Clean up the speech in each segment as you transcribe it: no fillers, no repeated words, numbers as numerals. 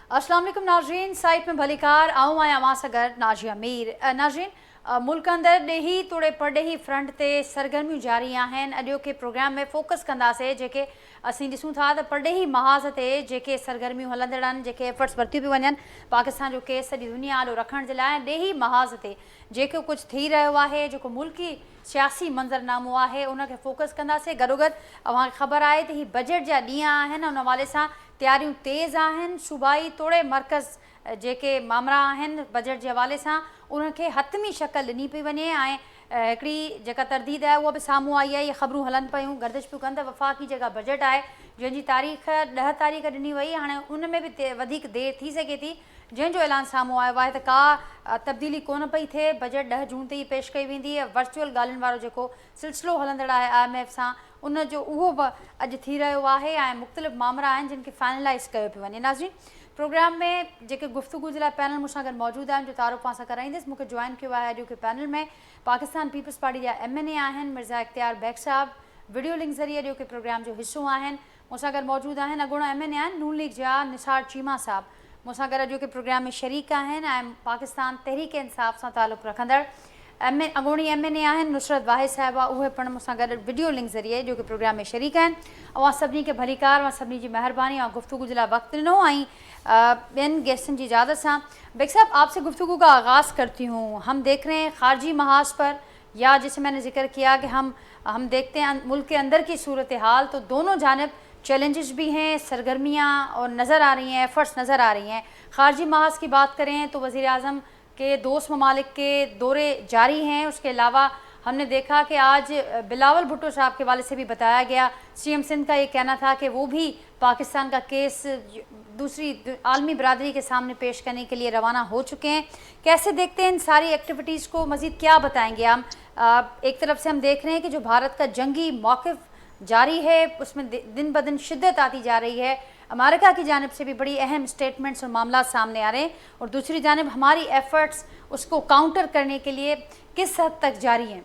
अस्सलाम वालेकुम नाज़रीन, साइट में भलीकार आऊं आया मां सगर नाजिया मीर। नाज़रीन, मुल्क अंदर ॾेही तोड़े परॾेही फ्रंट ते सरगर्मियूं जारी आहिनि। अॼोके प्रोग्राम में फोकस कंदासीं जेके असीं ॾिसूं था त परॾेही महाज़ ते जेके सरगर्मियूं हलंदड़ आहिनि, जेके एफर्ट्स वरितियूं पियूं वञनि पाकिस्तान जो केस सॼी दुनिया ॾो रखण जे लाइ। ॾेही महाज़ ते जेको कुझु थी रहियो आहे, जेको मुल्की सियासी मंज़रनामो आहे, उनखे फोकस कंदासीं। गॾोगॾु अव्हांखे ख़बर आहे त हीअ बजट जा ॾींहं आहिनि, उन हवाले सां तैयारियूं तेज़ आहिनि। सूबाई तोड़े मर्कज़ जेके मामला आहिनि बजट जे हवाले सां उनखे हतमी शक्ल ॾिनी पई वञे ऐं हिकिड़ी जेका तरदीद आहे उहा बि साम्हूं आई आहे। इहे ख़बरूं हलनि पियूं, गर्दिश पियूं कनि त वफ़ाक़ी जेका बजट आहे जंहिंजी तारीख़ 10 तारीख़ ॾिनी वई, हाणे उन में बि वधीक देरि थी सघे थी, जंहिंजो ऐलान साम्हूं आयो आहे त का तब्दीली कोन पई थिए। बजट 10 जून ते ई पेश कई वेंदी। वर्चुअल ॻाल्हियुनि वारो जेको सिलसिलो हलंदड़ आहे IMF सां, उनजो उहो बि अॼु थी रहियो आहे ऐं मुख़्तलिफ़ मामला आहिनि जिन खे फाइनलाइज़ कयो पियो वञे। नाज़रीन, प्रोग्राम में जेके गुफ्तगू जे लाइ पैनल मूंसां गॾु मौजूदु आहिनि, जो तारुफ़ मां सां कराईंदसि। मूंखे जॉइन कयो आहे अॼोके पैनल में पाकिस्तान पीपल्स पार्टी जा MNA आहिनि मिर्ज़ा इख्तियार बेग साहब, वीडियो लिंक ज़रिए अॼोके प्रोग्राम जो हिसो आहिनि। मूंसां गॾु मौजूदु आहिनि अॻूणा MNA आहिनि नून लीग जा निसार चीमा साहब, मूंसां गॾु अॼोके प्रोग्राम में शरीक आहिनि ऐं पाकिस्तान तहरीक इंसाफ़ सां तालुक़ु रखंदड़ अॻूणी MNA आहिनि नुसरत वाहिद साहिबा, उहे पिणु मूंसां गॾु वीडियो लिंक ज़रिए जो कि प्रोग्राम में शरीक आहिनि। अवां सभिनी खे भलीकार, मां सभिनी जी महिरबानी और गुफ्तगू जे लाइ वक़्तु ॾिनो ऐं ॿियनि गेस्टनि की इजाज़त से बेग साहब आपसे गुफ्तगू का आगाज़ करती हूँ। हम देख रहे हैं खारजी महाज पर, या जैसे मैंने जिक्र किया कि हम देखते हैं मुल्क के अंदर की सूरत हाल, तो दोनों जानब चैलेंजेस भी हैं, सरगर्मियाँ और नज़र आ रही हैं, एफर्ट्स नज़र आ रही हैं। खारजी महाज की बात करें तो वज़ीर आज़म के दोस्त ममालिक के दौरे जारी हैं। उसके अलावा हमने देखा कि आज बिलावल भुट्टो साहब के वाले से भी बताया गया, CM सिंध का ये कहना था कि वो भी पाकिस्तान का केस दूसरी आलमी बरादरी के सामने पेश करने के लिए रवाना हो चुके हैं। कैसे देखते हैं इन सारी एक्टिविटीज़ को, मज़ीद क्या बताएंगे हम? एक तरफ से हम देख रहे हैं कि जो भारत का जंगी मौक़िफ़ जारी है उसमें दिन ब दिन शिद्दत आती जा रही है, अमेरिका की जानिब से भी बड़ी अहम स्टेटमेंट्स और मामला सामने आ रहे हैं, और दूसरी जानिब हमारी एफर्ट्स उसको काउंटर करने के लिए किस हद तक जारी हैं?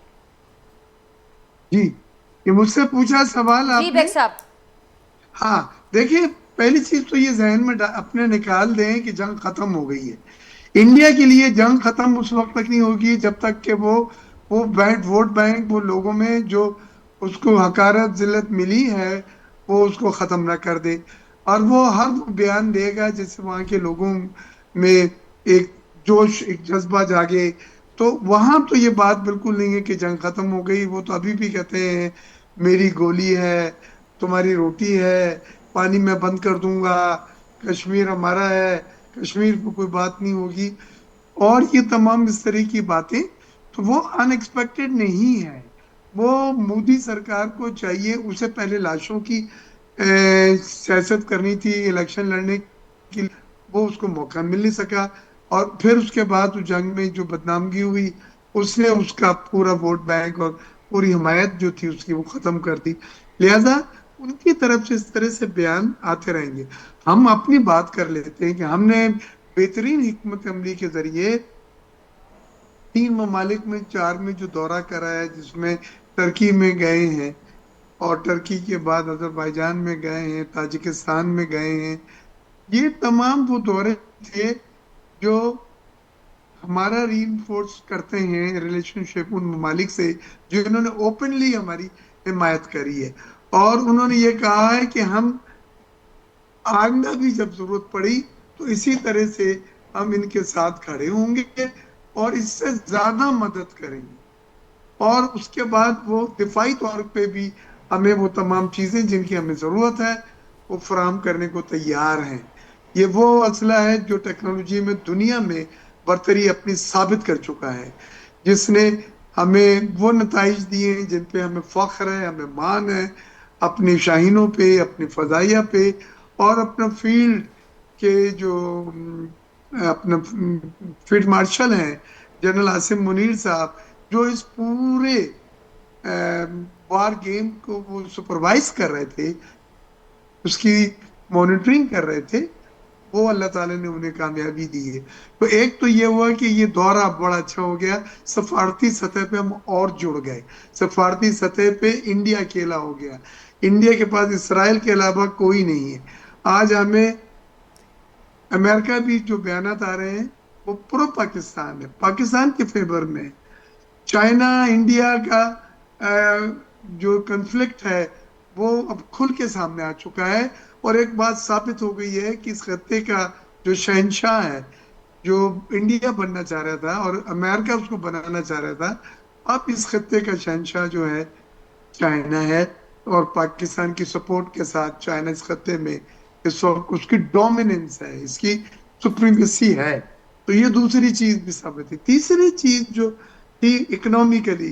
जी, ये मुझसे पूछा सवाल जी बेग आपने। साहब। हाँ, देखिए, पहली चीज तो ये जहन में अपने निकाल दें कि जंग खत्म हो गई है। इंडिया के लिए जंग खत्म उस वक्त तक नहीं होगी जब तक कि वो वोट बैंक, वो लोगों में जो उसको हकारत जिल्लत मिली है वो उसको खत्म ना कर दे, और वो हर वो बयान देगा जिससे वहाँ के लोगों में एक जोश, एक जज्बा जागे। तो वहां तो ये बात बिल्कुल नहीं है कि जंग खत्म हो गई। वो तो अभी भी कहते हैं मेरी गोली है, तुम्हारी रोटी है, पानी मैं बंद कर दूंगा, कश्मीर हमारा है, कश्मीर पे कोई बात नहीं होगी, और ये तमाम इस तरह की बातें। तो वो अनएक्सपेक्टेड नहीं है। वो मोदी सरकार को चाहिए, उसे पहले लाशों की सियासत करनी थी, इलेक्शन लड़ने की, वो उसको मौका मिल नहीं सका, और फिर उसके बाद उस जंग में जो बदनामगी हुई उसने उसका पूरा वोट बैंक और पूरी हमायत जो थी उसकी वो खत्म कर दी। लिहाजा उनकी तरफ से इस तरह से बयान आते रहेंगे। हम अपनी बात कर लेते हैं कि हमने बेहतरीन हिकमत अमली के जरिए 3 ममालिक में 4 में जो दौरा करा है, जिसमें टर्की में गए हैं, और टर्की के बाद अजरबैजान में गए हैं, ताजिकिस्तान में गए हैं। ये तमाम वो दौरे थे जो हमारा रीइंफोर्स करते हैं रिलेशनशिप उन ममालिक से जिन्होंने ओपनली हमारी हिमायत करी है, और उन्होंने ये कहा है कि हम आइंदा भी जब जरूरत पड़ी तो इसी तरह से हम इनके साथ खड़े होंगे और इससे ज्यादा मदद करेंगे। और उसके बाद वो दिफाई तौर पे भी हमें वो तमाम चीजें जिनकी हमें जरूरत है वो फराहम करने को तैयार हैं। ये वो असला है जो टेक्नोलॉजी में दुनिया में बरतरी अपनी साबित कर चुका है, जिसने हमें वो नताइज दिए हैं जिन पे हमें फख्र है, हमें मान है, अपनी शाहीनों पे, अपनी फजाइया पे, और अपना फील्ड के जो अपना फील्ड मार्शल हैं जनरल आसिम मुनीर साहब, जो इस पूरे वार गेम को वो सुपरवाइज कर रहे थे, उसकी मॉनिटरिंग कर रहे थे, वो अल्लाह ताला ने उन्हें कामयाबी दी है। तो एक तो ये हुआ कि ये दौरा बड़ा अच्छा हो गया, सफारती सतह पे हम और जुड़ गए, सफारती सतह पे इंडिया अकेला हो गया। इंडिया के पास इसराइल के अलावा कोई नहीं है। आज हमें अमेरिका भी जो बयानात आ रहे हैं वो प्रो पाकिस्तान है, पाकिस्तान के फेवर में है। चाइना इंडिया का जो कन्फ्लिक्ट है वो अब खुल के सामने आ चुका है, और एक बात साबित हो गई है कि इस खत्ते का जो शहंशाह है, जो इंडिया बनना चाह रहा था और अमेरिका उसको बनाना चाह रहा था, अब इस खत्ते का शहंशाह जो है चाइना है। और पाकिस्तान की सपोर्ट के साथ चाइना इस खत्ते में इस वक्त उसकी डोमिनेंस है, इसकी सुप्रीमेसी है। तो ये दूसरी चीज भी साबित है। तीसरी चीज जो थी इकोनॉमिकली,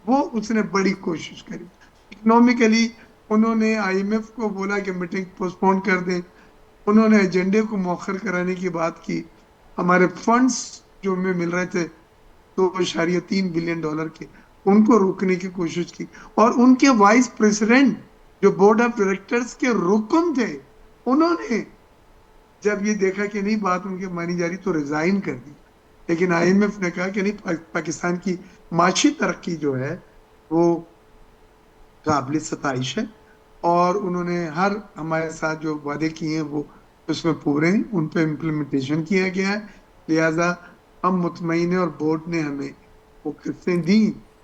वो उसने बड़ी कोशिश करी इकोनॉमिकली। उन्होंने आईएमएफ को बोला कि मीटिंग पोस्टपोन कर दें, उन्होंने एजेंडे को मौखर कराने की बात की, हमारे फंड्स जो हमें मिल रहे थे 2.3 बिलियन डॉलर के, उनको रोकने की कोशिश की। और उनके वाइस प्रेसिडेंट जो बोर्ड ऑफ डायरेक्टर्स के रुकन थे, उन्होंने जब ये देखा कि नहीं बात उनकी मानी जा रही तो रिजाइन कर दी। लेकिन आईएमएफ ने कहा कि नहीं, पाकिस्तान की माशी तरक्की जो है वो काबिल सताइश है, और उन्होंने हर हमारे साथ जो वादे किए हैं वो उसमें पूरे हैं, उन पे इम्प्लीमेंटेशन किया गया है। लिहाजा हम मुतमईन हैं और बोर्ड ने हमें वो किस्तें दी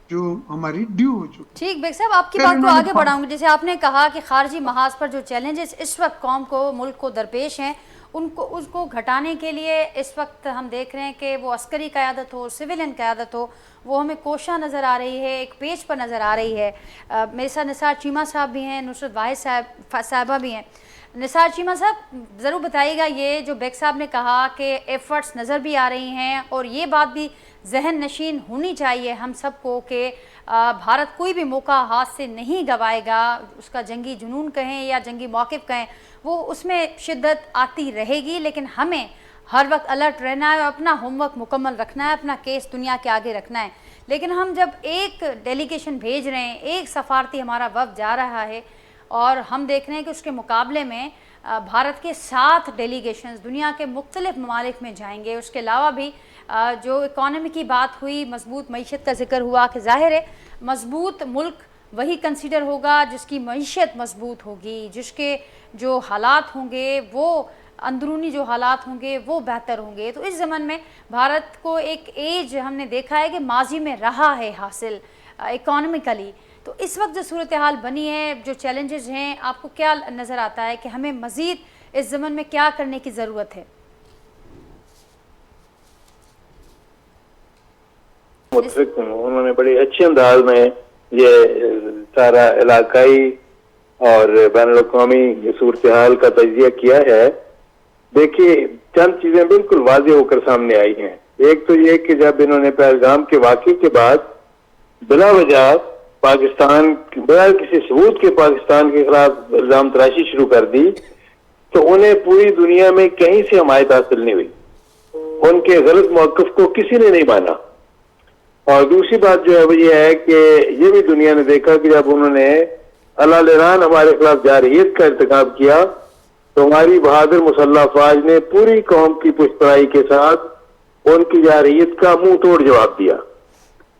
जो हमारी ड्यू हो चुकी। ठीक बेग साहब, आपकी बात को आगे बढ़ाऊंगी। जैसे आपने कहा कि खारजी महाज पर जो चैलेंजेस इस वक्त कौम को, मुल्क को दरपेश हैं, उसको घटाने के लिए इस वक्त हम देख रहे हैं कि वो अस्करी क़यादत हो, सिविलियन क़यादत हो, वो हमें कोशा नज़र आ रही है, एक पेज पर नज़र आ रही है। मेरे साथ निसार चीमा साहब भी हैं, नुसरत वाहिद साहबा भी हैं। निसार चीमा साहब, ज़रूर बताइएगा, ये जो बेग साहब ने कहा कि एफ़र्ट्स नज़र भी आ रही हैं, और ये बात भी जहन नशीन होनी चाहिए हम सबको कि भारत कोई भी मौका हाथ से नहीं गंवाएगा। उसका जंगी जुनून कहें या जंगी मौक़िफ़ कहें, वो उसमें शिद्दत आती रहेगी, लेकिन हमें हर वक्त अलर्ट रहना है, अपना होमवर्क मुकम्मल रखना है, अपना केस दुनिया के आगे रखना है। लेकिन हम जब एक डेलीगेशन भेज रहे हैं, एक सफारती हमारा वफ़द जा रहा है, और हम देख रहे हैं कि उसके मुकाबले में भारत के 7 डेलीगेशंस दुनिया के मुख्तलिफ ममालिक में जाएंगे। उसके अलावा भी जो इकॉनमी की बात हुई, मजबूत मईशत का जिक्र हुआ कि ज़ाहिर है मजबूत मुल्क वही कंसीडर होगा जिसकी मईशत मजबूत होगी, जिसके जो हालात होंगे, वो अंदरूनी जो हालात होंगे वो बेहतर होंगे। तो इस ज़मन में भारत को एक एज हमने देखा है कि माजी में रहा है हासिल इकॉनमिकली। तो इस वक्त जो सूरत हाल बनी है, जो चैलेंजेस हैं, आपको क्या नज़र आता है कि हमें मज़ीद इस ज़मन में क्या करने की ज़रूरत है? उन्होंने बड़े अच्छे अंदाज में ये सारा इलाकाई और बैनुल-अक़वामी सूरत हाल का तजिया किया है। देखिए, चंद चीजें बिल्कुल वाज़ेह होकर सामने आई हैं। एक तो ये कि जब इन्होंने पहलगाम के वाक़े के बाद बिला वजह पाकिस्तान, बगैर किसी सबूत के पाकिस्तान के खिलाफ इल्जाम तराशी शुरू कर दी, तो उन्हें पूरी दुनिया में कहीं से हमायत हासिल नहीं हुई। उनके गलत मौक़िफ़ को किसी ने नहीं माना। और दूसरी बात जो है वो ये है कि ये भी दुनिया ने देखा कि जब उन्होंने अलालेरान हमारे खिलाफ जारहियत का इर्तिकाब किया, तो हमारी बहादुर मुसल्लह अफवाज ने पूरी कौम की पुष्टराई के साथ उनकी जारहियत का मुंह तोड़ जवाब दिया,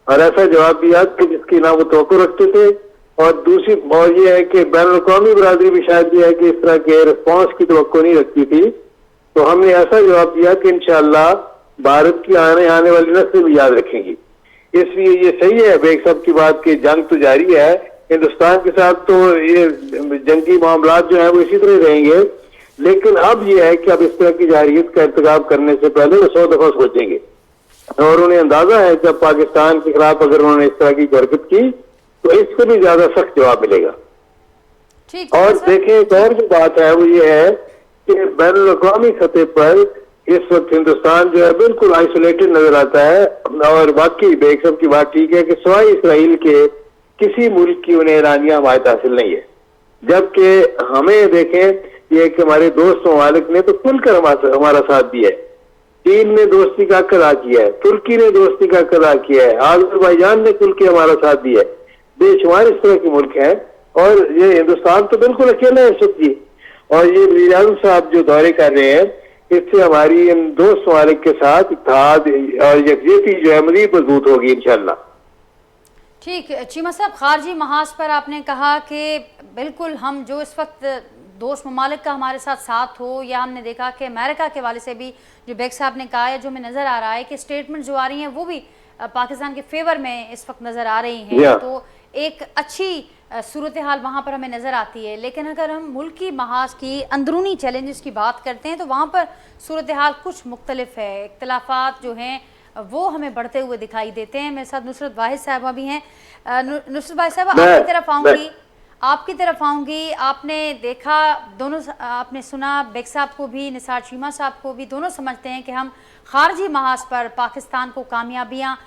और ऐसा जवाब दिया कि जिसकी ना वो तवक्को रखते थे। और दूसरी और ये है कि बैनुल-अक़वामी बरादरी भी शायद ये है कि इस तरह के रिस्पॉन्स की तवक्को नहीं रखती थी। तो हमने ऐसा जवाब दिया कि इंशाअल्लाह भारत की आने वाली नस्लें भी याद रखेंगी। इसलिए ये सही है बेग साहब की बात कि जंग तो जारी है हिंदुस्तान के साथ, तो ये जंगी मामलात जो है वो इसी तरह रहेंगे। लेकिन अब ये है कि अब इस तरह की जारहियत का इर्तिकाब करने से पहले वो 100 दफा सोचेंगे, और उन्हें अंदाजा है जब पाकिस्तान के खिलाफ अगर उन्होंने इस तरह की हरकत की तो इससे भी ज्यादा सख्त जवाब मिलेगा। और देखें, एक और जो बात है वो ये है कि बैनुल-अक़वामी सतह पर इस वक्त हिंदुस्तान जो है बिल्कुल आइसोलेटेड नजर आता है। और बाकी बेग साहब की बात ठीक है कि सिवाय इसराइल के किसी मुल्क की उन्हें ईरानिया हमायत हासिल नहीं है। जबकि हमें देखें, ये कि हमारे दोस्त ममालिक ने तो खुलकर हमारा साथ दिया है। चीन ने दोस्ती का अदा किया है, तुर्की ने दोस्ती का अदा किया है, अज़रबैजान ने खुल के हमारा साथ दिया है। बेशुमार इस तरह के मुल्क हैं, और ये हिंदुस्तान तो बिल्कुल अकेला है सच्ची। और ये वज़ीर आज़म साहब जो दौरे कर रहे हैं, इससे हमारी इन दोस्त ममालिक के साथ इत्तेहाद और यकजहती जो है मज़ीद मजबूत होगी इंशाअल्लाह। ठीक, चीमा साहब, खारजी महाज पर आपने कहा कि बिल्कुल हम जो इस वक्त दोस्त ममालिक का हमारे साथ साथ हो, या हमने देखा कि अमेरिका के वाले से भी जो बेग साहब ने कहा है, जो हमें नज़र आ रहा है कि स्टेटमेंट जो आ रही हैं वो भी पाकिस्तान के फेवर में इस वक्त नज़र आ रही हैं, तो एक अच्छी सूरत हाल वहाँ पर हमें नज़र आती है। लेकिन अगर हम मुल्क की महाज की अंदरूनी चैलेंजेस की बात करते हैं तो वहाँ पर सूरत हाल कुछ मुख्तलिफ है, इख्तलाफात जो हैं वो हमें बढ़ते हुए दिखाई देते हैं। मेरे साथ नुसरत वाहिद साहबा भी हैं। नुसरत वाहिद साहबा, आपकी तरफ आऊँगी। आपने देखा, दोनों आपने सुना, बेग साहब को भी, निसार चीमा साहब को भी, दोनों समझते हैं कि हम खारजी महाज पर पाकिस्तान को कामयाबियाँ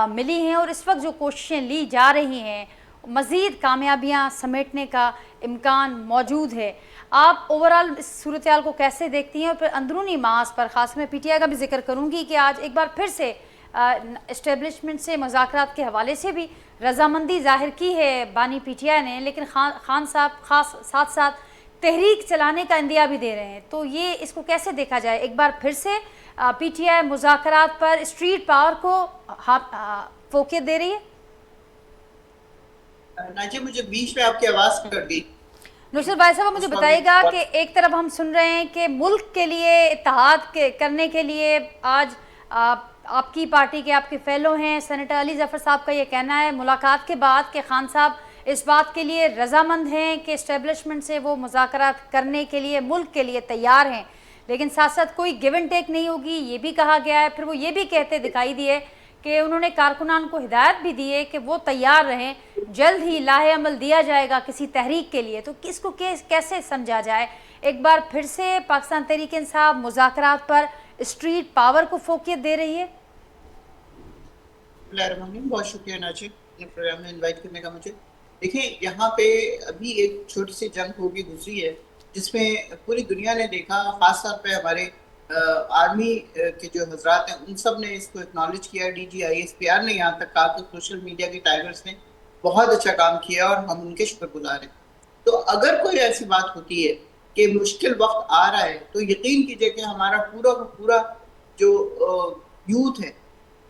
मिली हैं और इस वक्त जो कोशिशें ली जा रही हैं मज़ीद कामयाबियाँ समेटने का इम्कान मौजूद है। आप ओवरऑल इस सूरत हाल को कैसे देखती हैं? और फिर अंदरूनी महाज पर ख़ास मैं पीटीआई का भी जिक्र करूँगी कि आज एक बार फिर से इस्टेब्लिशमेंट से मुज़ाकरात के हवाले से भी रजामंदी जाहिर की है बानी पीटीआई ने, लेकिन खान साहब खास साथ साथ तहरीक चलाने का इंदिया भी दे रहे हैं। तो ये इसको कैसे देखा जाए? एक बार फिर से पीटीआई मुज़ाकरात पर स्ट्रीट पावर को फोकियत दे रही है? नाजिया, मुझे बीच में आपकी आवाज़ कट गई। नुसरत भाई साहब, मुझे बताइएगा कि एक तरफ हम सुन रहे हैं कि मुल्क के लिए इत्तेहाद करने के लिए आज आपकी पार्टी के आपके फेलो हैं सेनेटर अली जफ़र साहब का ये कहना है मुलाकात के बाद कि खान साहब इस बात के लिए रजामंद हैं कि इस्टेब्लिशमेंट से वो मुज़ाकरात करने के लिए मुल्क के लिए तैयार हैं, लेकिन साथ साथ कोई गिव एंड टेक नहीं होगी, ये भी कहा गया है। फिर वो ये भी कहते दिखाई दिए कि उन्होंने कारकुनान को हिदायत भी दी है कि वो तैयार रहें, जल्द ही लाहे अमल दिया जाएगा किसी तहरीक के लिए। तो किसको कैसे समझा जाए? एक बार फिर से पाकिस्तान तहरीक इंसाफ मुज़ाकरात पर स्ट्रीट पावर को फोकियत दे रही है। बहुत शुक्रिया नाजी, प्रोग्राम में इनवाइट करने का मुझे। देखिए, यहाँ पे अभी एक छोटी सी जंग होगी गुजरी है जिसमें पूरी दुनिया ने देखा, खास तौर पे हमारे आर्मी के जो हजरात हैं उन सब ने इसको एक्नॉलेज किया। DGISPR ने यहाँ तक कहा कि सोशल मीडिया के टाइगर्स ने बहुत अच्छा काम किया और हम उनके शुक्रगुजार हैं। तो अगर कोई ऐसी बात होती है कि मुश्किल वक्त आ रहा है तो यकीन कीजिए कि हमारा पूरा का पूरा जो यूथ है,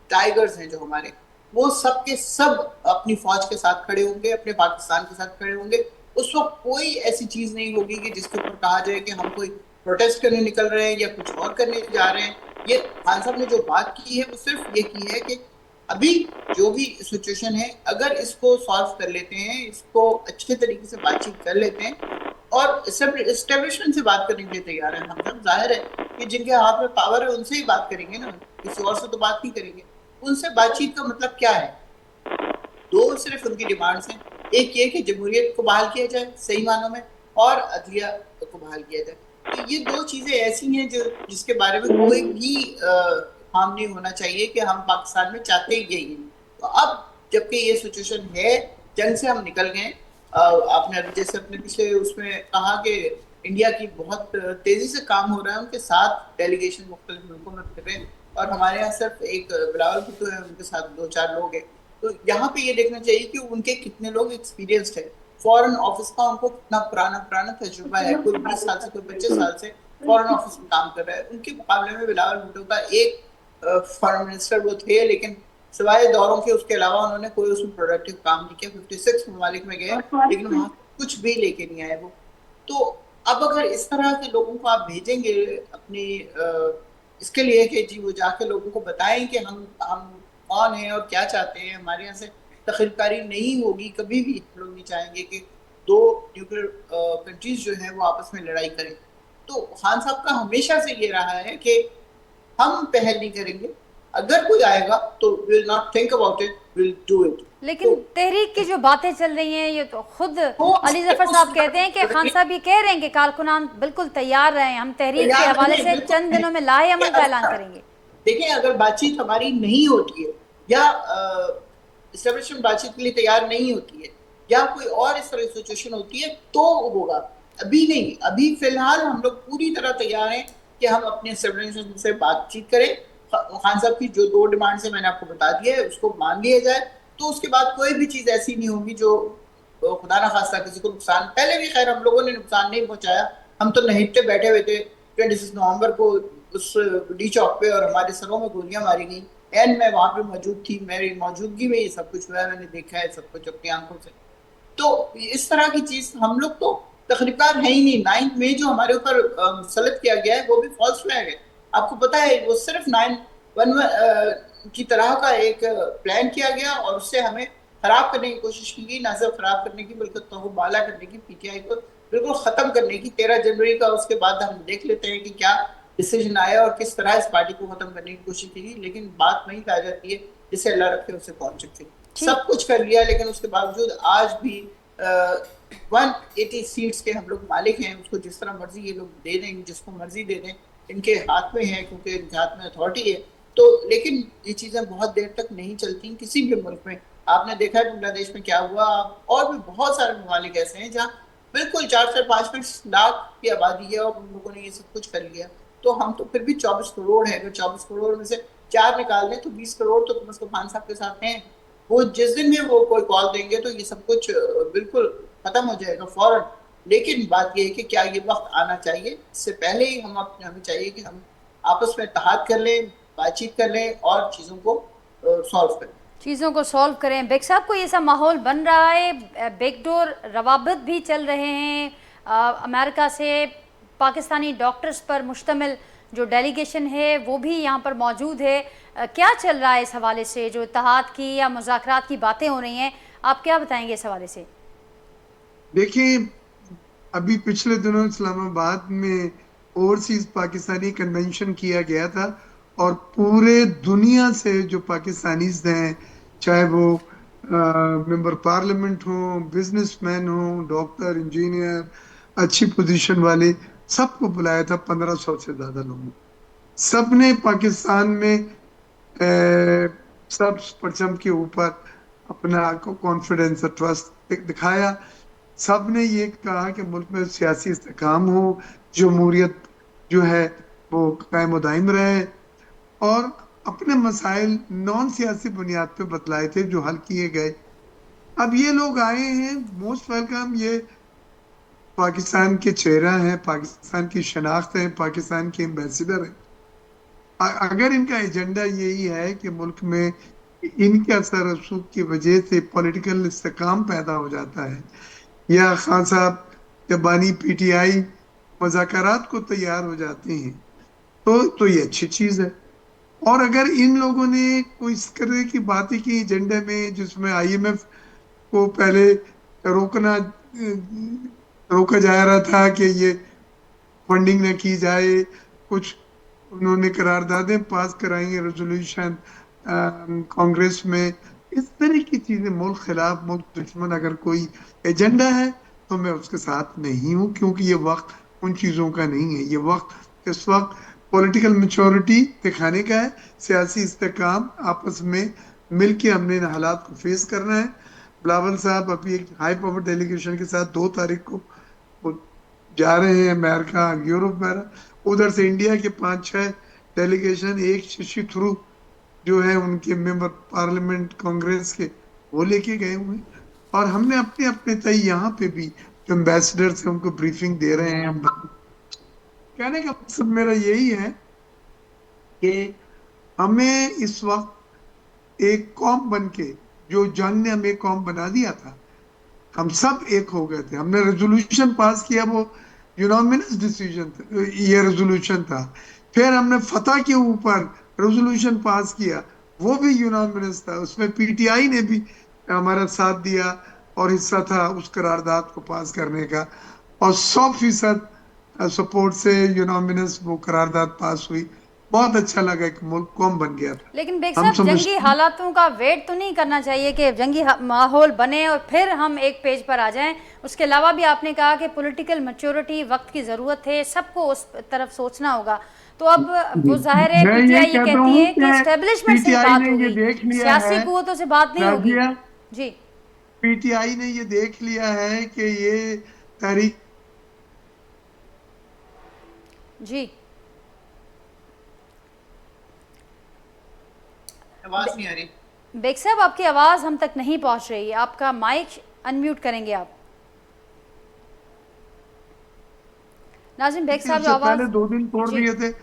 टाइगर्स हैं जो हमारे, वो सब के सब अपनी फौज के साथ खड़े होंगे, अपने पाकिस्तान के साथ खड़े होंगे। उस वक्त कोई ऐसी चीज नहीं होगी कि जिसके ऊपर कहा जाए कि हम कोई प्रोटेस्ट करने निकल रहे हैं या कुछ और करने जा रहे हैं। ये खान साहब ने जो बात की है वो सिर्फ ये की है कि अभी जो भी सिचुएशन है, अगर इसको सॉल्व कर लेते हैं, इसको अच्छे तरीके से बातचीत कर लेते हैं और एस्टेब्लिशमेंट से बात करने के लिए तैयार है हम सब। जाहिर है कि जिनके हाथ में पावर है उनसे ही बात करेंगे ना, किसी और से तो बात नहीं करेंगे। उनसे बातचीत का मतलब क्या है? दो सिर्फ उनकी डिमांड्स हैं। एक ये कि जमहूरियत को बहाल किया जाए सही मानों में, और अदलिया को बहाल किया जाए। तो ये दो चीजें ऐसी हैं जो जिसके बारे में कोई भी हार्म नहीं होना चाहिए कि हम पाकिस्तान में चाहते ही यही हैं। तो अब जबकि ये सिचुएशन है, जंग से हम निकल गए। आपने जैसे अपने पिछले उसमें कहा कि इंडिया की बहुत तेजी से काम हो रहा है, उनके साथ डेलीगेशन मुख्तलिफ मुल्कों में फिर रहे हैं और हमारे यहाँ सिर्फ एक बिलावल भुट्टो है, उनके साथ 2-4 लोग हैं। तो यहाँ पे ये देखना चाहिए कि उनके कितने लोग एक्सपीरियंस्ड है, फॉरेन ऑफिस का उनको कितना पुराना तजुर्बा है। कोई 20 साल से, कोई 25 साल से फॉरेन ऑफिस में काम कर रहा है। उनके मुकाबले में बिलावल भुट्टो का एक फॉरेन मिनिस्टर वो थे, लेकिन सिवाय दौरों के उसके अलावा उन्होंने कोई उसमें प्रोडक्टिव काम नहीं किया। 56 ममालिक में गए लेकिन वहाँ कुछ भी लेके नहीं आए वो। तो अब अगर इस तरह के लोगों को आप भेजेंगे अपनी इसके लिए कि जी वो जाके लोगों को बताएं कि हम कौन हैं और क्या चाहते हैं, हमारे यहाँ से दखलकारी नहीं होगी कभी भी। लोग नहीं चाहेंगे कि दो न्यूक्लियर कंट्रीज जो हैं वो आपस में लड़ाई करें। तो खान साहब का हमेशा से ये रहा है कि हम पहल नहीं करेंगे, अगर कोई आएगा तो will not think about it, will do it. लेकिन तहरीक की जो बातें चल रही हैं, ये तो खुद अली जफर साहब कहते हैं कि खान साहब ये कह रहे हैं कि कारकुनान बिल्कुल तैयार रहे, हम तहरीक के हवाले से चंद दिनों में लाहे अमल का ऐलान करेंगे। देखिए, अगर बातचीत हमारी नहीं होती है या एस्टेब्लिशमेंट बातचीत के लिए तैयार नहीं होती है या कोई और इस तरह की सिचुएशन होती है तो होगा, अभी नहीं। अभी फिलहाल हम लोग पूरी तरह तैयार हैं कि हम अपने एस्टेब्लिशमेंट से बातचीत करें। खान साहब की जो 2 डिमांड्स है मैंने आपको बता दिया है, उसको मान लिया जाए तो उसके बाद कोई भी चीज ऐसी नहीं होगी जो खुदा ना खास्ता किसी को नुकसान। पहले भी खैर हम लोगों ने नुकसान नहीं पहुंचाया, हम तो नहित्ते बैठे हुए थे 26 नवंबर को उस डी चौक पे और हमारे सरों में गोलियां मारी गई। एंड मैं वहां पे मौजूद थी, मेरी मौजूदगी में ये सब कुछ हुआ है, मैंने देखा है सब कुछ अपनी आंखों से। तो इस तरह की चीज हम लोग तो तखरीकार है ही नहीं। 9 मई जो हमारे ऊपर मुसलत किया गया है वो भी फॉल्स फ्लैग है। आपको पता है वो सिर्फ 911 की तरह का एक प्लान किया गया और उससे हमें खराब करने की कोशिश की गई, ना सिर्फ खराब करने की बल्कि तहबाला करने की, पीटीआई को बिल्कुल खत्म करने की। 13 जनवरी का उसके बाद हम देख लेते हैं कि क्या डिसीजन आया और किस तरह इस पार्टी को खत्म करने की कोशिश की गई। लेकिन बात वही आ जाती है जिसे अल्लाह रखे उसे पहुंच सकते। ठीक। सब कुछ कर लिया लेकिन उसके बावजूद आज भी 180 सीट्स के हम लोग मालिक हैं। उसको जिस तरह मर्जी ये लोग दे दें, जिसको मर्जी दे दें, इनके हाथ में है क्योंकि इनके हाथ में अथॉरिटी है। तो लेकिन ये चीजें बहुत देर तक नहीं चलती किसी भी मुल्क में। आपने देखा है बांग्लादेश में क्या हुआ, और भी बहुत सारे ममालिक ऐसे हैं जहाँ बिल्कुल 4 से 5 लाख की आबादी है और उन लोगों ने ये सब कुछ कर लिया। तो हम तो फिर भी 24 करोड़ है, अगर 24 करोड़ में से 4 निकाल दें तो 20 करोड़ तो कम से कम खान साहब के साथ हैं। वो जिस दिन भी वो कोई कॉल देंगे तो ये सब कुछ बिल्कुल खत्म हो जाएगा फौरन। लेकिन बात ये है कि क्या ये वक्त आना चाहिए, इससे पहले ही हमें चाहिए कि हम आपस में इत्तेहाद कर लें, बातचीत कर लें और चीज़ों को सॉल्व करें। चीज़ों को सॉल्व करें। बेग साहब, कोई ऐसा माहौल बन रहा है, बैकडोर रवाबित भी चल रहे हैं, अमेरिका से पाकिस्तानी डॉक्टर्स पर मुश्तमिल जो डेलीगेशन है वो भी यहाँ पर मौजूद है, क्या चल रहा है इस हवाले से? जो इत्तेहाद की या मुज़ाकरात की बातें हो रही हैं, आप क्या बताएंगे इस हवाले से? देखिए, अभी पिछले दिनों इस्लामाबाद में ओवरसीज पाकिस्तानी कन्वेंशन किया गया था और पूरे दुनिया से जो पाकिस्तानीज हैं, चाहे वो मेंबर पार्लियामेंट हो, बिजनेसमैन हो, डॉक्टर, इंजीनियर, अच्छी पोजीशन वाले, सबको बुलाया था। 1500 से ज्यादा लोगों, सबने पाकिस्तान में सब परचम के ऊपर अपना कॉन्फिडेंस और ट्रस्ट दिखाया। सब ने ये कहा कि मुल्क में सियासी इस्तेकाम हो, जमहूरियत जो है वो कायम दायम रहे, और अपने मसाइल नॉन सियासी बुनियाद पे बतलाए थे जो हल किए गए। अब ये लोग आए हैं, मोस्ट वेलकम। ये पाकिस्तान के चेहरा हैं, पाकिस्तान की शनाख्त है, पाकिस्तान के एम्बेसडर हैं। अगर इनका एजेंडा यही है कि मुल्क में इनके असर रसूख की वजह से पॉलिटिकल इस्तेकाम पैदा हो जाता है, या खान साहब या बानी पीटीआई मुज़ाकरात को तैयार हो जाते हैं, तो ये अच्छी चीज है। और अगर इन लोगों ने कोई इस तरह की बातें की एजेंडे में जिसमें आईएमएफ को पहले रोका जा रहा था कि ये फंडिंग न की जाए, कुछ उन्होंने करारदादें पास कराई, रेजोल्यूशन कांग्रेस में, इस तरह की चीजें, मुल्क खिलाफ, मुल्क दुश्मन अगर कोई एजेंडा है तो मैं उसके साथ नहीं हूँ, क्योंकि ये वक्त उन चीजों का नहीं है। ये वक्त, इस वक्त पॉलिटिकल मैच्योरिटी दिखाने का है, सियासी इस्तेकाम, आपस में मिलके हमने इन हालात को फेस करना है। बिलावल साहब अभी एक हाई पावर डेलीगेशन के साथ 2 तारीख को वो जा रहे हैं अमेरिका, यूरोप में। उधर से इंडिया के 5-6 डेलीगेशन एक शशि थ्रू जो है उनके मेंबर पार्लियामेंट कांग्रेस के, वो लेके गए हुए। और हमने अपने अपने तय यहाँ पे भी जो एम्बेसडर से उनको ब्रीफिंग दे रहे हैं। हम कहने का मकसद मेरा यही है कि हमें इस वक्त एक कौम बन के, जो जंग ने हमें कौम बना दिया था, हम सब एक हो गए थे। हमने रेजोल्यूशन पास किया, वो यूनानिमस डिसीजन था, ये रेजोल्यूशन था। फिर हमने फतह के ऊपर रेजोल्यूशन पास किया, वो भी यूनानिमस था, उसमें पीटीआई ने भी हमारा साथ दिया और हिस्सा था उस करारदाद को पास करने का, और 100% सपोर्ट से यूनानिमस वो करारदाद पास हुई। बहुत अच्छा लगा, एक मुल्क कौम बन गया था। लेकिन बेग साहब, जंगी हालातों का वेट तो नहीं करना चाहिए कि जंगी माहौल बने और फिर हम एक पेज पर आ जाएं। उसके अलावा भी आपने कहा कि पॉलिटिकल मैच्योरिटी, वक्त की ज़रूरत है, सबको उस तरफ सोचना होगा। तो अब वो जाहिर है पीटीआई ये कहती है कि एस्टेब्लिशमेंट से बात होगी, सियासी कुव्वतों से बात नहीं होगी। जी, पीटीआई ने ये देख लिया है कि ये तहरीक, जी आवाज नहीं आ रही। बेग साहब, आपकी आवाज़ हम तक नहीं पहुंच रही है, आपका माइक अनम्यूट करेंगे आप। नाज़िम बेग साहब जो आवाज़ पहले 2 दिन तोड़ दिए थे।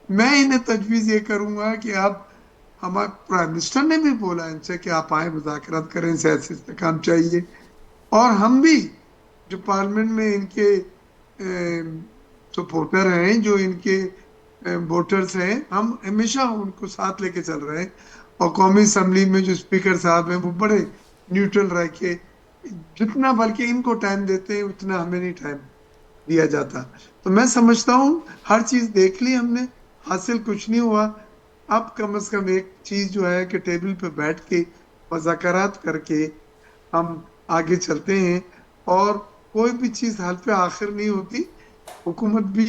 मैं इन्हें तजवीज़ ये करूंगा कि आप, हमारे प्राइम मिनिस्टर ने भी बोला इनसे कि आप आए, मुज़ाकरात करें, सियासी इस्तेकाम चाहिए। और हम भी जो पार्लियामेंट में इनके सपोर्टर हैं, जो इनके वोटर्स हैं, हम हमेशा उनको साथ लेके चल रहे हैं। और कौमी असम्बली में जो स्पीकर साहब हैं वो बड़े न्यूट्रल रह के, जितना बल्कि इनको टाइम देते हैं उतना हमें नहीं टाइम दिया जाता। तो मैं समझता हूँ हर चीज देख ली हमने, हासिल कुछ नहीं हुआ। अब कम से कम एक चीज जो है कि टेबल पे बैठ के मुज़ाकरात करके हम आगे चलते हैं। और कोई भी चीज हल पे आखिर नहीं होती। हुकूमत भी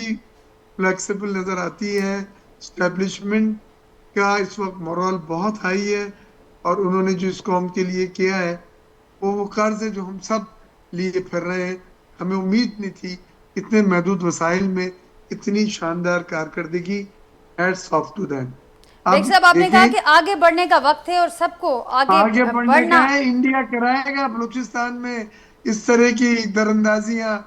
फ्लेक्सिबल नजर आती है। स्टैब्लिशमेंट का इस वक्त मोरल बहुत हाई है, और उन्होंने जो इस कौम के लिए किया है वो कर्ज है जो हम सब लिए फिर रहे हैं। हमें उम्मीद नहीं थी इतने महदूद वसाइल में इतनी शानदार कारकर्दगी। Hats off to them. बेग अब साहब, आपने कहा देखें, कि आगे बढ़ने का वक्त है और सबको आगे आगे बढ़ने का बढ़ना। है। इंडिया कराएगा बलूचिस्तान में इस तरह की दरअंदाजियां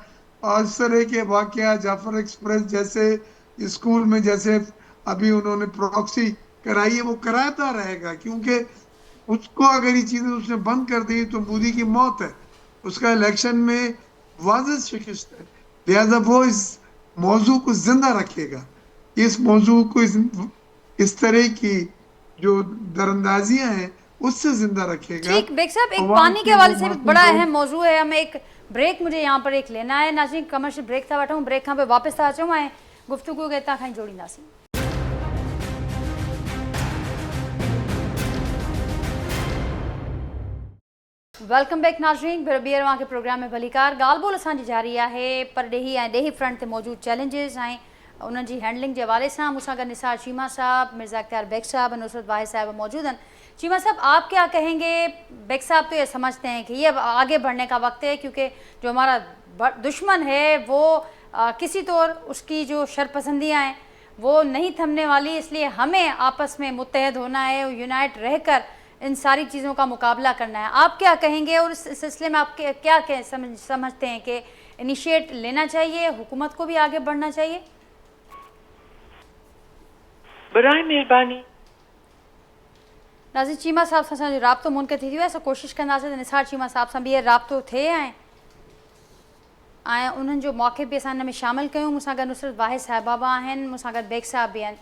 और इस तरह के वाकया, जाफर एक्सप्रेस जैसे स्कूल में जैसे अभी उन्होंने प्रॉक्सी कराई है, वो कराता रहेगा। क्योंकि उसको अगर ये चीजें उसने बंद कर दी तो मोदी की मौत है, उसका इलेक्शन में वाजिब शिकस्त है। लिहाजा वो इस मौजू को जिंदा रखेगा। इस मौजू को इस तरह की जो दरअंदाजियां हैं उससे जिंदा रखेगा। ठीक बेग साहब, एक अवाम पानी के की हवाले वो से भी मासूम बड़ा लोग। अहम मौजू है। हमें एक ब्रेक मुझे यहाँ पर एक लेना है। नाज़रीन, कमर्शियल ब्रेक था बैठा हूँ, ब्रेक खां पे वापस था अचूं ऐं गुफ्तगू के हितां खां ई जोड़ींदासीं। वेलकम बैक नाज़रीन, फिर ॿीहर वहाँ के प्रोग्राम में भलीकार ॻाल्हि ॿोल असांजी जारी आहे परॾेही ऐं ॾेही फ्रंट ते मौजूद चैलेंजिस ऐं उन्हनि जी हैंडलिंग के हवाले से। मूंसां गॾु निसार चीमा साहब, मिर्ज़ा अख्तियार बेग साहब, नुसरत वाहिद साहब मौजूद हैं। चीमा साहब, आप क्या कहेंगे? बेग साहब तो ये समझते हैं कि ये अब आगे बढ़ने का वक्त है, क्योंकि जो हमारा दुश्मन है वो किसी तौर उसकी जो शरपसंदियाँ हैं वो नहीं थमने वाली, इसलिए हमें आपस में मुत्तहद होना है और यूनाइट रहकर इन सारी चीज़ों का मुकाबला करना है। आप क्या कहेंगे और इस सिलसिले में आप क्या समझते हैं कि इनिशिएट लेना चाहिए, हुकूमत को भी आगे बढ़ना चाहिए? बराए मेहरबानी नाज़रीन, चीमा साहब सां असांजो राब्तो मुनक़िद थी वियो आहे, असां कोशिशि कंदासीं त निसार चीमा साहब सां ॿीहर राब्तो थिए ऐं उन्हनि जो मौक़े बि असां हिन में शामिलु कयूं। मूंसां गॾु नुसरत वाहिद साहिबाबा आहिनि, मूंसां गॾु बेग साहब भी हैं।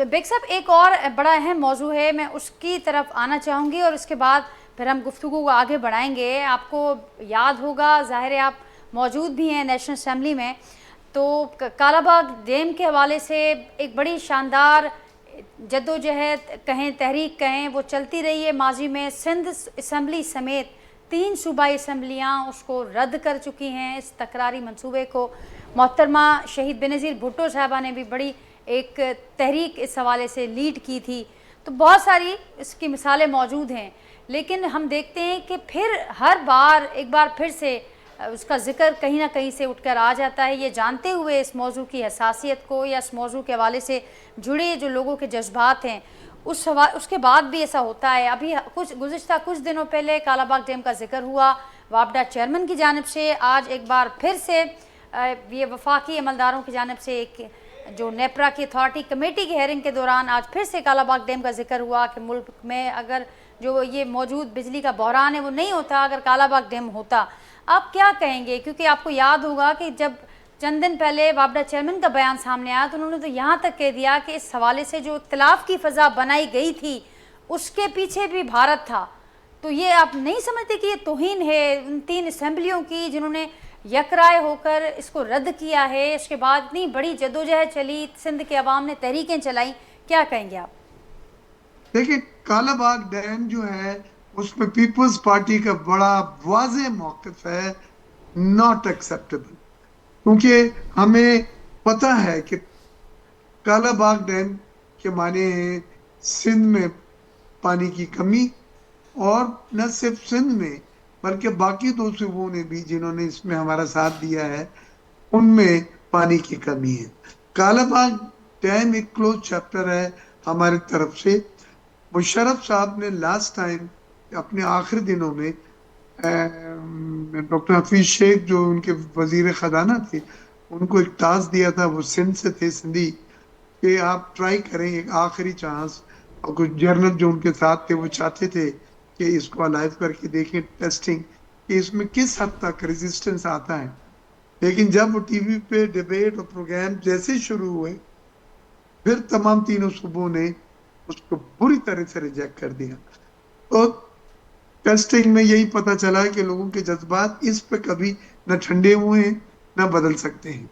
बेग साहब, एक और बड़ा अहम मौजू है, मैं उसकी तरफ आना चाहूँगी और उसके बाद फिर हम गुफ्तगू को आगे बढ़ाएंगे। आपको याद होगा, ज़ाहिर है आप मौजूद भी हैं नेशनल असम्बली में, तो कालाबाग डैम के हवाले से एक बड़ी शानदार जद्दोजहद कहें, तहरीक कहें, वो चलती रही है माजी में। सिंध असम्बली समेत 3 सूबाई असम्बलियाँ उसको रद्द कर चुकी हैं, इस तकरारी मंसूबे को। मोहतरमा शहीद बेनज़ीर भुट्टो साहबा ने भी बड़ी एक तहरीक इस हवाले से लीड की थी। तो बहुत सारी इसकी मिसालें मौजूद हैं, लेकिन हम देखते हैं कि फिर हर बार एक बार फिर से उसका ज़िक्र कहीं ना कहीं से उठकर आ जाता है। ये जानते हुए इस मौजू की हसासियत को या इस मौजू के हवाले से जुड़े जो लोगों के जज्बात हैं, उसके बाद भी ऐसा होता है। अभी गुज़िश्ता कुछ दिनों पहले कालाबाग डैम का जिक्र हुआ वापडा चेयरमैन की जानिब से। आज एक बार फिर से ये वफाकी अमलदारों की जानिब से एक जो नेपरा की अथॉरिटी कमेटी की हेयरिंग के दौरान आज फिर से कालाबाग डैम का जिक्र हुआ कि मुल्क में अगर जो ये मौजूद बिजली का बहरान है वो नहीं होता अगर कालाबाग डैम होता। आप क्या कहेंगे? क्योंकि आपको याद होगा कि जब चंद दिन पहले वापडा चेयरमैन का बयान सामने आया तो उन्होंने तो यहाँ तक कह दिया कि इस हवाले से जो इख्तिलाफ की फ़ज़ा बनाई गई थी उसके पीछे भी भारत था। तो ये आप नहीं समझते कि ये तौहीन है उन 3 असम्बलियों की जिन्होंने यकराय होकर इसको रद्द किया है? इसके बाद इतनी बड़ी जद्दोजहद चली, सिंध के अवाम ने तहरीकें चलाई, क्या कहेंगे आप? देखिए, कालाबाग डैम जो है उसमें पीपल्स पार्टी का बड़ा वाज़ेह मौक़िफ़ है, नॉट एक्सेप्टेबल। क्योंकि हमें पता है कि कालाबाग डैम के माने हैं सिंध में पानी की कमी, और न सिर्फ सिंध में बल्कि बाकी 2 सूबों ने भी जिन्होंने इसमें हमारा साथ दिया है उनमें पानी की कमी है। कालाबाग डैम एक क्लोज चैप्टर है हमारी तरफ से। मुशर्रफ साहब ने लास्ट टाइम अपने आखिरी दिनों में डॉक्टर हफीज शेख जो उनके वजीर खजाना थे उनको एक टास्क दिया था, वो सिंध से थे, सिंधी, कि आप ट्राई करें एक आखिरी चांस। और कुछ जर्नल जो उनके साथ थे वो चाहते थे कि इसको अलाइव करके देखें, टेस्टिंग कि इसमें किस हद तक रेजिस्टेंस आता है। लेकिन जब वो टीवी पे डिबेट और प्रोग्राम जैसे शुरू हुए, फिर तमाम तीनों सूबों ने उसको बुरी तरह से रिजेक्ट कर दिया। तो टेस्टिंग में यही पता चला कि लोगों के जज्बात इस पे कभी न ठंडे हुए हैं न बदल सकते हैं।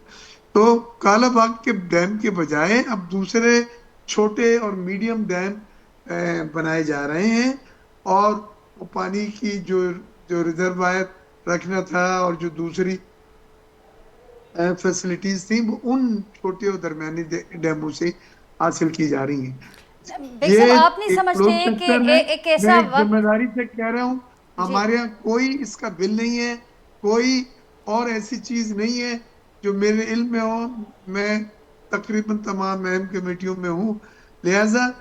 तो कालाबाग के डैम के बजाय अब दूसरे छोटे और मीडियम डैम बनाए जा रहे हैं, और वो पानी की जो जो रिजर्वायर रखना था और जो दूसरी फैसिलिटीज थी, वो उन छोटे और दरमियानी डैमों से हासिल की जा रही हैं। बेग ये साहब, आप नहीं एक समझते क्लोज कि सेक्टर है। एक मैं ऐसा एक वक्त। जिम्मेदारी से कह रहा हूँ, जी। हमारे यहाँ कोई इसका बिल नहीं है, कोई और ऐसी चीज नहीं है जो मेरे इल्म में हो। मैं तकरीबन तमाम अहम कमेटियों में हूँ, लिहाजा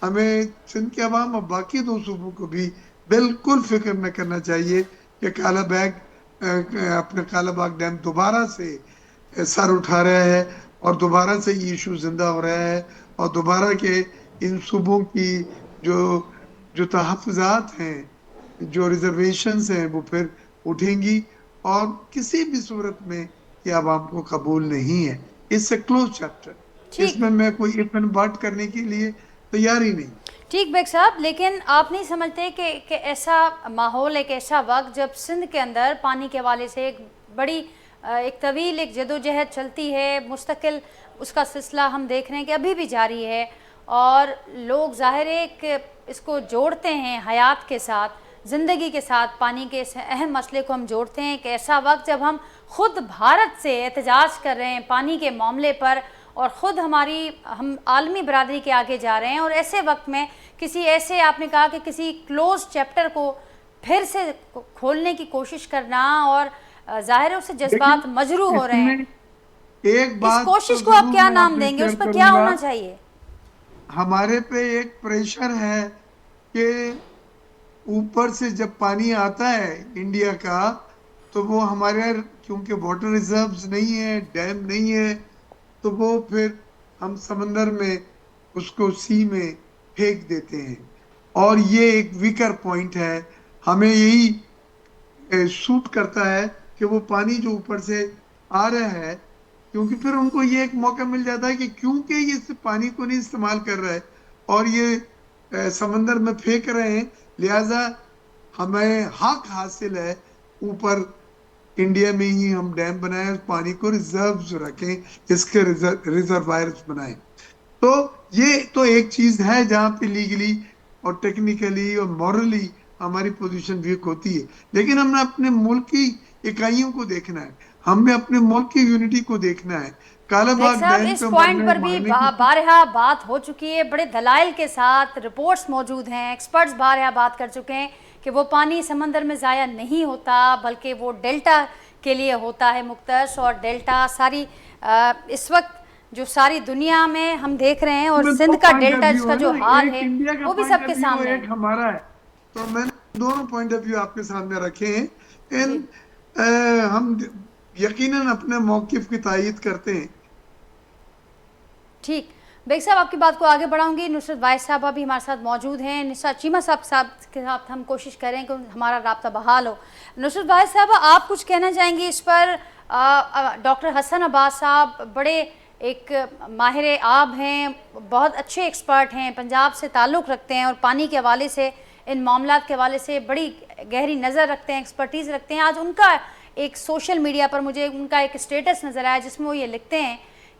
हमें सिंध के अवाम और बाकी दो सूबों को भी बिल्कुल फिक्र न करना चाहिए कि अपने कालाबाग डैम दोबारा से सर उठा रहा है और दोबारा से ये इशू जिंदा हो रहा है, और दोबारा के इन सूबों की जो जो तहफ़्फ़ुज़ात हैं, जो रिजर्वेशंस हैं, वो फिर उठेंगी, और किसी भी सूरत में ये आवाम को कबूल नहीं है। इससे क्लोज चैप्टर, ठीक। इसमें मैं कोई इफ़न बात करने के लिए तैयार ही नहीं। ठीक बेग साहब, लेकिन आप नहीं समझते कि ऐसा माहौल, एक ऐसा वक्त जब सिंध के अंदर पानी के हवाले से एक बड़ी एक तवील एक जदोजहद चलती है, मुस्तकिल उसका सिलसिला हम देख रहे हैं कि अभी भी जारी है, और लोग ज़ाहिर है कि इसको जोड़ते हैं हयात के साथ, ज़िंदगी के साथ, पानी के इस अहम मसले को हम जोड़ते हैं। एक ऐसा वक्त जब हम ख़ुद भारत से एहतजाज कर रहे हैं पानी के मामले पर, और ख़ुद हम आलमी बरादरी के आगे जा रहे हैं, और ऐसे वक्त में किसी ऐसे, आपने कहा कि किसी क्लोज चैप्टर को फिर से खोलने की कोशिश करना, और ज़ाहिर है उससे जज्बात मजरू हो रहे हैं। एक इस बात कोशिश तो को आप जरूर क्या मैं नाम आपसे देंगे, शेयर उस पर क्या करूंगा। होना चाहिए? हमारे पे एक प्रेशर है कि ऊपर से जब पानी आता है इंडिया का, तो वो हमारे, क्योंकि वाटर रिजर्व्स नहीं है, डैम नहीं है, तो वो फिर हम समंदर में उसको सी में फेंक देते हैं, और ये एक वीकर पॉइंट है। हमें यही सूट करता है कि वो पानी जो ऊपर से आ रहा है, क्योंकि फिर उनको ये एक मौका मिल जाता है कि क्योंकि ये इस पानी को नहीं इस्तेमाल कर रहा है और ये समंदर में फेंक रहे हैं, लिहाजा हमें हक हासिल है ऊपर इंडिया में ही हम डैम बनाएं, पानी को रिजर्व रखें, इसके रिजर्वायर्स बनाएं। तो ये तो एक चीज है जहां पे लीगली और टेक्निकली और मॉरली हमारी पोजीशन वीक होती है, लेकिन हमने अपने मुल्क की इकाइयों को देखना है, हमें अपने मुल्क की यूनिटी को देखना है। बेग कालाबाग साहब, डैम इस पे पॉइंट मरने पर भी मारने की बारहा बात हो चुकी है, बड़े दलाइल के साथ रिपोर्ट्स मौजूद हैं, एक्सपर्ट्स बारहा बात कर चुके हैं कि वो पानी समंदर में ज़ाया नहीं होता, बल्कि वो डेल्टा के लिए होता है मुख्तस, और डेल्टा सारी इस वक्त जो सारी दुनिया में हम देख रहे हैं, और में दो सिंध का पॉइंट ऑफ डेल्टा व्यू जिसका है जो ना, हाल एक है इंडिया का वो भी पॉइंट ऑफ सबके व्यू सामने एक है। हमारा है, तो मैंने दोनों पॉइंट ऑफ व्यू आपके सामने रखे हैं। इन जी। हम यकीनन अपने मौकिफ की तायीद करते हैं। ठीक। बेग साहब, आपकी बात को आगे बढ़ाऊंगी। नुसरत वाइस साहबा भी हमारे साथ मौजूद हैं, निसा चीमा साहब के साथ हम कोशिश करें कि हमारा राब्ता बहाल हो। नुसरत वाइस साहबा, आप कुछ कहना चाहेंगी इस पर? डॉक्टर हसन अब्बास साहब बड़े एक माहिर आब हैं, बहुत अच्छे एक्सपर्ट हैं, पंजाब से ताल्लुक़ रखते हैं, और पानी के हवाले से, इन मामलात के हवाले से बड़ी गहरी नज़र रखते हैं, एक्सपर्टीज़ रखते हैं। आज उनका एक सोशल मीडिया पर मुझे उनका एक स्टेटस नज़र आया जिसमें वो ये लिखते हैं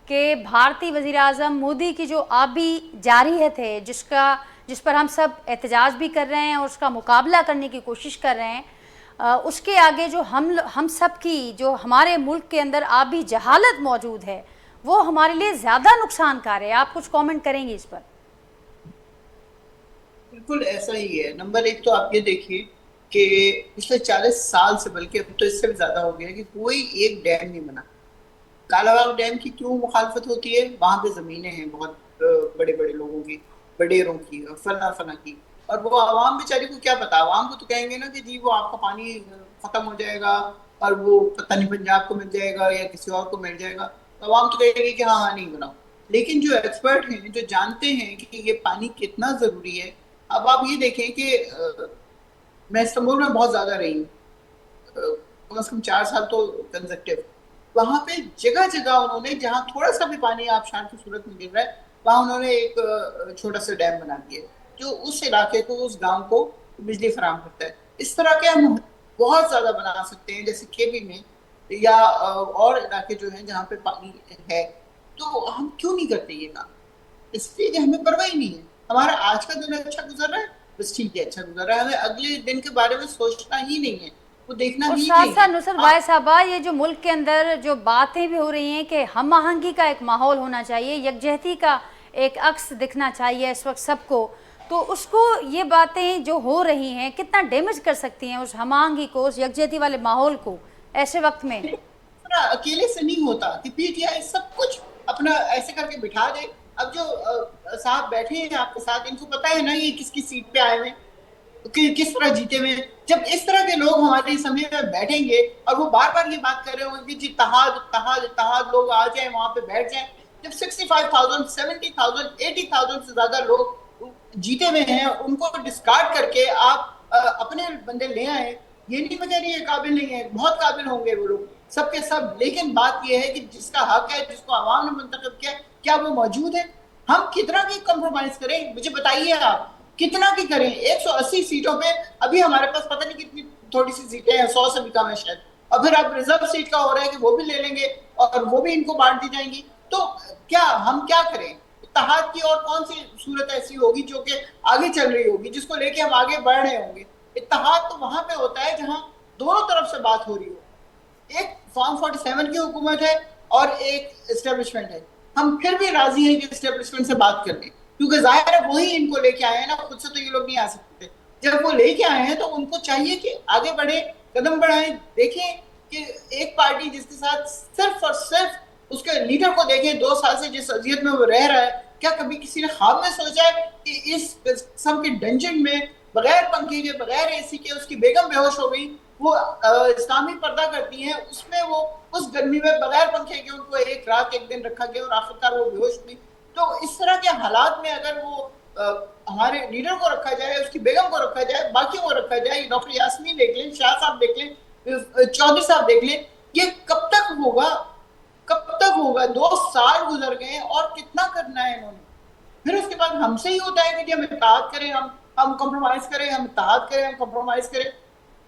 कि भारतीय वज़ीर आज़म मोदी की जो आबी जारियत है, जिस पर हम सब एहतजाज भी कर रहे हैं और उसका मुकाबला करने की कोशिश कर रहे हैं, उसके आगे जो हम सब की, जो हमारे मुल्क के अंदर आबी जहालत मौजूद है, वो हमारे लिए ज़्यादा नुकसानकार है। आप कुछ कमेंट करेंगे इस पर? बिल्कुल ऐसा ही है। नंबर एक तो आप ये देखिए कि पिछले 40 साल से, बल्कि अब तो इससे भी ज्यादा हो गया, कि कोई एक डैम नहीं बना। कालाबाग डैम की क्यों मुखालफत होती है? वहां पे जमीनें हैं बहुत बड़े बड़े लोगों की, बडेरों की और फना की, और वो आवाम बेचारी को क्या पता। आवाम को तो कहेंगे ना कि जी वो आपका पानी खत्म हो जाएगा और वो पता नहीं पंजाब को मिल जाएगा या किसी और को मिल जाएगा, तो आवाम तो कहेगी कि हाँ हाँ नहीं बनाओ। लेकिन जो एक्सपर्ट हैं, जो जानते हैं कि ये पानी कितना जरूरी है, अब आप ये देखें कि मैं इस्तांबुल में बहुत ज्यादा रही हूँ, कम से कम 4 साल तो कंसेक्टिव, वहां पे जगह जगह उन्होंने, जहां थोड़ा सा भी पानी आबशार की सूरत में गिर रहा है, वहां उन्होंने एक छोटा सा डैम बना दिया जो उस इलाके को, उस गांव को बिजली फराहम करता है। इस तरह के हम बहुत ज्यादा बना सकते हैं, जैसे केबी में या और इलाके जो हैं जहाँ पे पानी है। तो हम क्यों नहीं करते ये काम? इसलिए कि हमें परवाह ही नहीं है। हमारा आज का दिन अच्छा गुजर रहा है, बस ठीक है, अच्छा गुजर रहा है, हमें अगले दिन के बारे में सोचना ही नहीं है, वो देखना और ही साथ नहीं साथ है। नुसरत भाई साहबा, ये जो मुल्क के अंदर जो बातें भी हो रही हैं कि हम आहंगी का एक माहौल होना चाहिए, यकजहती का एक अक्स दिखना चाहिए इस वक्त सबको, तो उसको ये बातें जो हो रही हैं कितना डैमेज कर सकती हैं उस हम आहंगी को, उस यकजहती वाले माहौल को ऐसे वक्त में? पूरा अकेले से नहीं होता कि पीटीआई सब कुछ अपना ऐसे करके बिठा दे। अब जो साहब बैठे हैं आपके साथ, इनको पता है ना ये किसकी सीट पे आए हुए हैं, किस तरह जीते हुए हैं। जब इस तरह के लोग हमारे समय में बैठेंगे और वो बार बार ये बात कर रहे होंगे कि जी इत्तेहाद इत्तेहाद इत्तेहाद, लोग आ जाए वहां पे बैठ जाए। जब 65,000 70,000 80,000 से ज्यादा लोग जीते हुए हैं, उनको डिस्कार्ड करके आप अपने बंदे ले आए। ये नहीं मैं कह रही है काबिल नहीं है, बहुत काबिल होंगे वो लोग सबके सब, लेकिन बात यह है कि जिसका हक है, जिसको आवाम ने मुंतखब किया, क्या वो मौजूद है? हम कितना भी कॉम्प्रोमाइज करें, मुझे बताइए आप कितना भी करें। 180 सीटों पे अभी हमारे पास पता नहीं कितनी थोड़ी सी सीटें हैं, 100 से भी कम है शायद, और फिर अब रिजर्व सीट का हो रहा है कि वो भी ले लेंगे और वो भी इनको बांट दी जाएंगी। तो क्या हम क्या करें? इत्तेहाद की और कौन सी सूरत ऐसी होगी जो कि आगे चल रही होगी, जिसको लेके हम आगे बढ़ रहे होंगे? इत्तेहाद तो वहां पे होता है जहां दोनों तरफ से बात हो रही हो। एक फॉर्म 47 की हुकूमत है और एक एस्टेब्लिशमेंट है। हम फिर भी राजी हैं कि एस्टेब्लिशमेंट से बात कर लें, क्योंकि जाहिर है वही इनको लेके आए हैं ना, खुद से तो ये लोग नहीं आ सकते। जब वो लेके आए हैं तो उनको चाहिए कि आगे बढ़े, कदम बढ़ाएं। देखें कि एक पार्टी जिसके साथ सिर्फ और सिर्फ उसके लीडर को देखें, 2 साल से जिस अजियत में वो रह रहा है, क्या कभी किसी ने ख्वाब में सोचा है कि इस किस्म के डंजन में बगैर पंखे के, बगैर एसी के उसकी बेगम बेहोश हो गई, वो इस्लामी पर्दा करती हैं, उसमें वो उस गर्मी में बगैर पंखे के उनको एक रात एक दिन रखा गया और आखिरकार वो बेहोश हुई। तो इस तरह के हालात में अगर वो हमारे लीडर को रखा जाए, उसकी बेगम को रखा जाए, बाकी को रखा जाए, डॉक्टर यास्मीन देख लें, शाह साहब देख लें, चौधरी साहब देख लें, ये कब तक होगा? कब तक होगा? 2 साल गुजर गए और कितना करना है इन्होंने। फिर उसके बाद हमसे ही होता है कि हम इत्तेहाद करें, हम कॉम्प्रोमाइज करें, हम इत्तेहाद करें, हम कॉम्प्रोमाइज करें।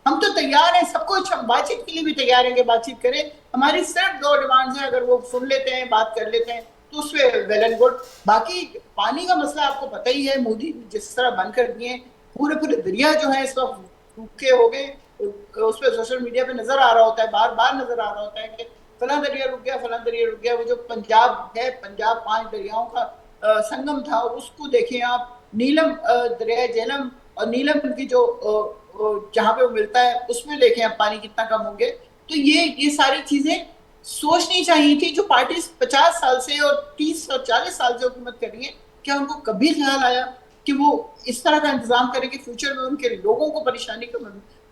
हम तो तैयार हैं सब कुछ, हम बातचीत के लिए भी तैयार हैं कि बातचीत करें। हमारी सिर्फ 2 डिमांड्स हैं, अगर वो सुन लेते हैं, बात कर लेते हैं तो उसमें वेल एंड गुड। बाकी पानी का मसला आपको पता ही है, मोदी जिस तरह बंद कर दिए, पूरे पूरे दरिया जो है इस वक्त सूखे हो गए। उस पर सोशल मीडिया पे नजर आ रहा होता है, बार बार नजर आ रहा होता है कि फला दरिया रुक गया, फला दरिया रुक गया। वो जो पंजाब है, पंजाब 5 दरियाओं का संगम था, उसको देखें आप, नीलम दरिया झेलम और नीलम की जो जहां पे वो मिलता है, उसमें देखें आप पानी कितना कम होंगे। तो ये सारी चीजें सोचनी चाहिए थी। जो पार्टी 50 साल से और 30 और 40 साल से हुकूमत कर रही है, क्या उनको कभी ख्याल आया कि वो इस तरह का इंतजाम करें कि फ्यूचर में उनके लोगों को परेशानी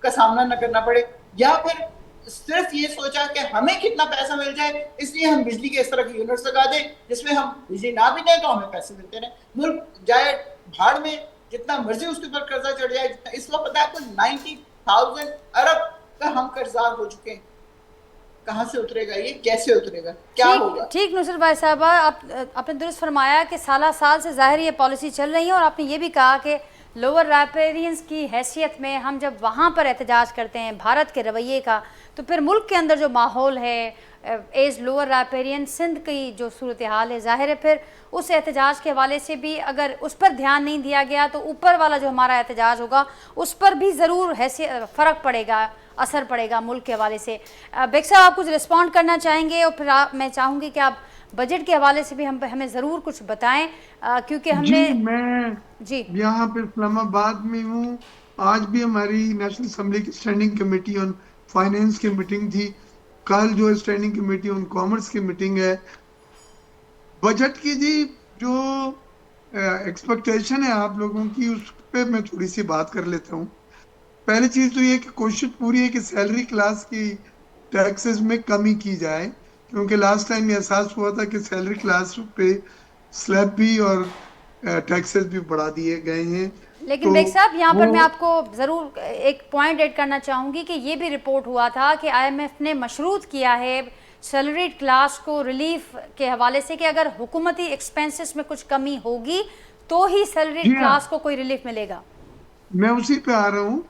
का सामना न करना पड़े? या फिर सिर्फ ये सोचा कि हमें कितना पैसा मिल जाए इसलिए हम बिजली के इस तरह के यूनिट्स लगा दें जिसमें हम बिजली ना भी दें तो हमें पैसे मिलते रहे, मुल्क जाए भाड़ में, जितना मर्जी उसके ऊपर कर्जा चढ़ जाए। इस वक्त पता है आपको 90,000 अरब का हम कर्जदार हो चुके हैं। कहाँ से उतरेगा ये, कैसे उतरेगा, क्या होगा? ठीक नुसरत भाई साहबा, आपने दुरुस्त फरमाया कि साल से ज़ाहिर ये पॉलिसी चल रही है, और आपने ये भी कहा कि लोअर राइपेरियंस की हैसियत में हम जब वहाँ पर एहतजाज करते हैं भारत के रवैये का, तो फिर मुल्क के अंदर जो माहौल है एज लोअर राइपेरियन सिंध की जो सूरत हाल है, ज़ाहिर है फिर उस एहतजाज के हवाले से भी अगर उस पर ध्यान नहीं दिया गया तो ऊपर वाला जो हमारा एहतजाज होगा उस पर भी ज़रूर फ़र्क पड़ेगा, असर पड़ेगा मुल्क के हवाले से। बेग साहब, आप कुछ रिस्पॉन्ड करना चाहेंगे? और फिर मैं चाहूँगी कि आप बजट के हवाले से भी हमें ज़रूर कुछ बताएं, क्योंकि हमने मैं यहाँ पे इस्लामाबाद में हूँ। आज भी हमारी नेशनल असेंबली की स्टैंडिंग कमेटी ऑन फाइनेंस की मीटिंग थी, कल जो स्टैंडिंग कमेटी ऑन कॉमर्स की मीटिंग है। बजट की जी जो एक्सपेक्टेशन है आप लोगों की, उस पर मैं थोड़ी सी बात कर लेता हूँ। पहली चीज तो ये कि कोशिश पूरी है कि सैलरी क्लास की टैक्सेस में कमी की जाए, क्योंकि लास्ट टाइम ये एहसास हुआ था कि सैलरी क्लास पे स्लैब भी और टैक्सेस भी बढ़ा दिए गए हैं। लेकिन तो बेग साहब यहाँ पर वो मैं आपको ज़रूर एक पॉइंट ऐड करना चाहूँगी कि ये भी रिपोर्ट हुआ था कि आईएमएफ ने मशरूत किया है सैलरीड क्लास को रिलीफ के हवाले से कि अगर हुकूमती एक्सपेंसेस में कुछ कमी होगी तो ही जी सैलरीड हाँ, क्लास को कोई रिलीफ मिलेगा। मैं उसी पे आ रहा हूँ।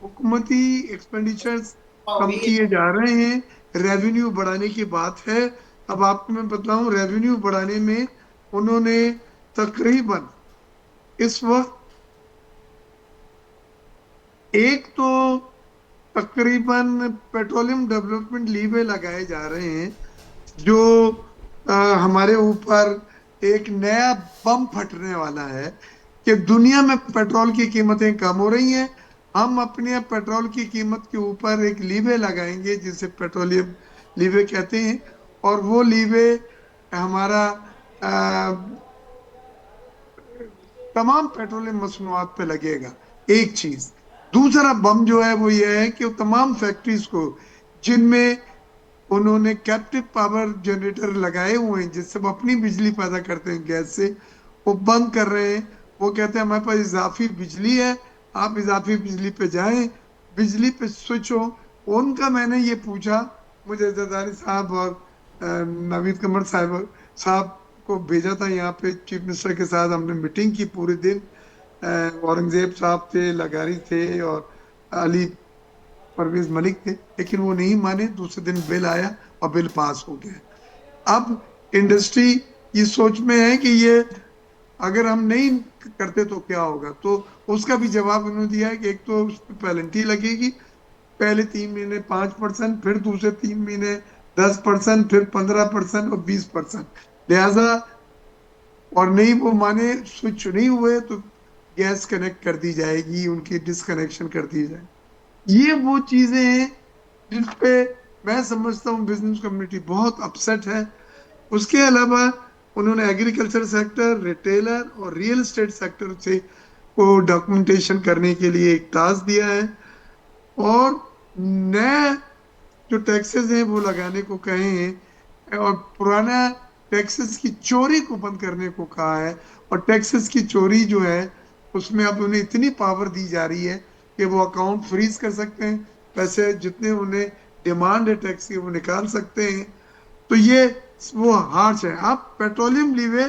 हुकूमती एक्सपेंडिचर्स और कम ये किए जा रहे हैं, रेवेन्यू बढ़ाने की बात है। अब आपको मैं बताऊं, रेवेन्यू बढ़ाने में उन्होंने तकरीबन इस वक्त एक तो तकरीबन पेट्रोलियम डेवलपमेंट लीवे लगाए जा रहे हैं, जो हमारे ऊपर एक नया बम फटने वाला है कि दुनिया में पेट्रोल की कीमतें कम हो रही हैं। हम अपने पेट्रोल की कीमत के ऊपर एक लीवे लगाएंगे जिसे पेट्रोलियम लीवे कहते हैं, और वो लीवे हमारा तमाम पेट्रोलियम मसनूआत पे लगेगा। एक चीज। दूसरा बम जो है वो ये है कि वो तमाम फैक्ट्रीज को जिनमें उन्होंने कैप्टिव पावर जनरेटर लगाए हुए हैं जिससे वो अपनी बिजली पैदा करते हैं गैस से, वो बंद कर रहे हैं। वो कहते हैं हमारे पास इजाफी बिजली है, आप इजाफी बिजली पे जाएं, बिजली पे स्विच हो। उनका मैंने ये पूछा, मुझे जरदारी साहब और नावीद कमर साहब को भेजा था यहाँ पे, चीफ मिनिस्टर के साथ हमने मीटिंग की पूरे दिन। औरंगजेब साहब थे, लगारी थे, और अली परवेज मलिक थे, लेकिन वो नहीं माने। दूसरे दिन बिल आया और बिल पास हो गया। अब इंडस्ट्री इस सोच में है कि ये अगर हम नहीं करते तो क्या होगा, तो उसका भी जवाब उन्होंने दिया है कि एक तो उस पर पेनल्टी लगेगी, पहले 3 महीने 5%, फिर दूसरे 3 महीने 10%, फिर 15% और 20%। लिहाजा और नहीं वो माने, स्विच नहीं हुए तो गैस कनेक्ट कर दी जाएगी, उनकी डिसकनेक्शन कर दी जाएगी। ये वो चीजें हैं जिस पे मैं समझता हूँ बिजनेस कम्युनिटी बहुत अपसेट है। उसके अलावा उन्होंने एग्रीकल्चर सेक्टर, रिटेलर और रियल एस्टेट सेक्टर से को डॉक्यूमेंटेशन करने के लिए एक टास्क दिया है, और नए जो टैक्सेस हैं वो लगाने को कहे हैं, और पुराना टैक्सेस की चोरी को बंद करने को कहा है। और टैक्सेस की चोरी जो है उसमें अब उन्हें इतनी पावर दी जा रही है कि वो अकाउंट फ्रीज कर सकते हैं, पैसे जितने उन्हें डिमांड है टैक्स की वो निकाल सकते हैं। तो ये वो हार्श है। अब पेट्रोलियम लीवे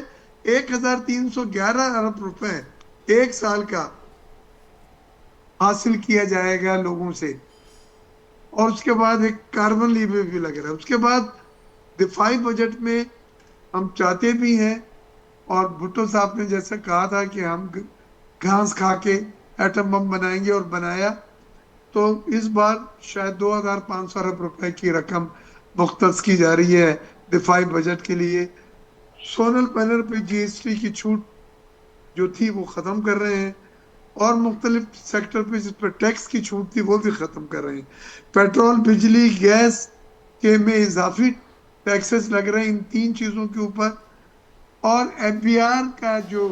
1311 अरब रुपए एक साल का हासिल किया जाएगा लोगों से, और उसके बाद एक कार्बन लीवे भी लग रहा है। उसके बाद दिफाई बजट में हम चाहते भी हैं, और भुट्टो साहब ने जैसे कहा था कि हम घास खा के एटम बम बनाएंगे, और बनाया, तो इस बार शायद 2500 अरब रुपए की रकम मुख्तस की जा रही है दिफाई बजट के लिए। सोलर पैनल पे जीएसटी की छूट जो थी वो खत्म कर रहे हैं, और मुख्तलिफ सेक्टर पे जिस पर टैक्स की छूट थी वो भी खत्म कर रहे हैं। पेट्रोल, बिजली, गैस के में इजाफी टैक्सेस लग रहे हैं इन तीन चीजों के ऊपर। और एफबीआर का जो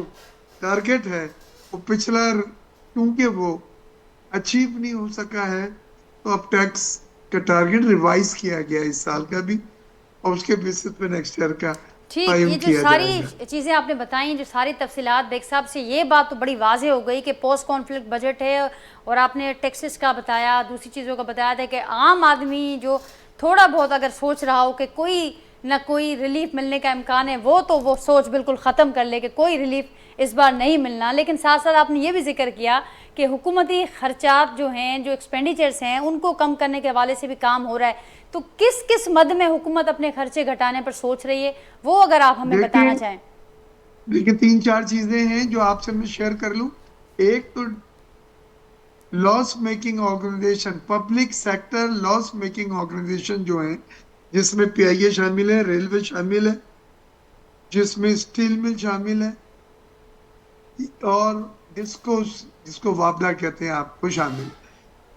टारगेट है वो पिछला, क्योंकि वो अचीव नहीं हो सका है, तो अब टैक्स का टारगेट रिवाइज किया गया इस साल का भी, और उसके बेसिस पे नेक्स्ट ईयर का ठीक, कायम ये जो किया सारी जाएगा। चीज़ें आपने बताई, जो सारी तफसीलात बेग साहब से, ये बात तो बड़ी वाज़ेह हो गई कि पोस्ट कॉन्फ्लिक्ट बजट है। और आपने टैक्सेस का बताया, दूसरी चीज़ों का बताया था कि आम आदमी जो थोड़ा बहुत अगर सोच रहा हो कि कोई ना कोई रिलीफ मिलने का इम्कान है, वो सोच बिल्कुल ख़त्म कर ले कि कोई रिलीफ इस बार नहीं मिलना। लेकिन साथ साथ आपने ये भी जिक्र किया कि हुकूमती खर्चात जो हैं, जो एक्सपेंडिचर्स हैं, उनको कम करने के हवाले से भी काम हो रहा है। तो किस किस मद में हुकूमत अपने खर्चे घटाने पर सोच रही है, वो अगर आप हमें बताना चाहें। देखिए 3-4 चीजें हैं जो आपसे मैं शेयर कर लूं। एक तो loss making organization, public sector loss making organization जो है, जिसमें पीआईए शामिल है, रेलवे शामिल है, जिसमें स्टील मिल शामिल है, और जिसको वापडा कहते हैं आपको शामिल।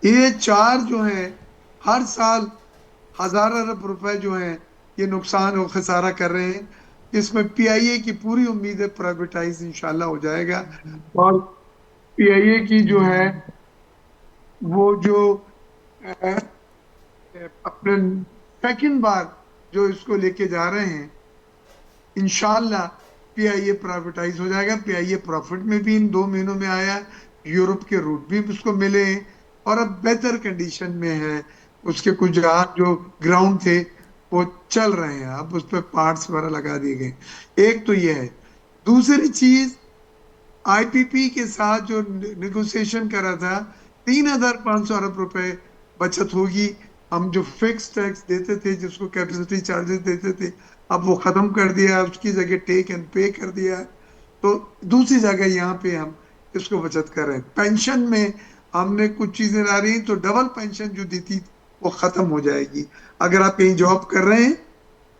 ये चार जो हैं हर साल 1000 अरब रुपए जो हैं ये नुकसान और खसारा कर रहे हैं। इसमें पीआईए की पूरी उम्मीद है प्राइवेटाइज इंशाल्लाह हो जाएगा, और पीआईए की जो है वो जो अपने सेकंड बार जो इसको लेके जा रहे हैं, इंशाल्लाह पीआईए प्राइवेटाइज हो जाएगा। पीआईए प्रॉफिट में भी इन 2 महीनों में आया है, यूरोप के रूट भी उसको मिले हैं और अब बेहतर कंडीशन में है। उसके कुछ जहाज जो ग्राउंड थे वो चल रहे हैं, अब उस पर पार्ट्स वगैरह लगा दिए गए। एक तो ये है। दूसरी चीज, आईपीपी के साथ जो नेगोशिएशन करा था, 3,500 अरब रुपए बचत होगी। हम जो फिक्स टैक्स देते थे, जिसको कैपेसिटी चार्जेस देते थे, अब वो खत्म कर दिया, उसकी जगह टेक एंड पे कर दिया। तो दूसरी जगह यहाँ पे हम इसको बचत कर रहे हैं। पेंशन में हमने कुछ चीजें ला रही, तो डबल पेंशन जो दी थी वो खत्म हो जाएगी। अगर आप कहीं जॉब कर रहे हैं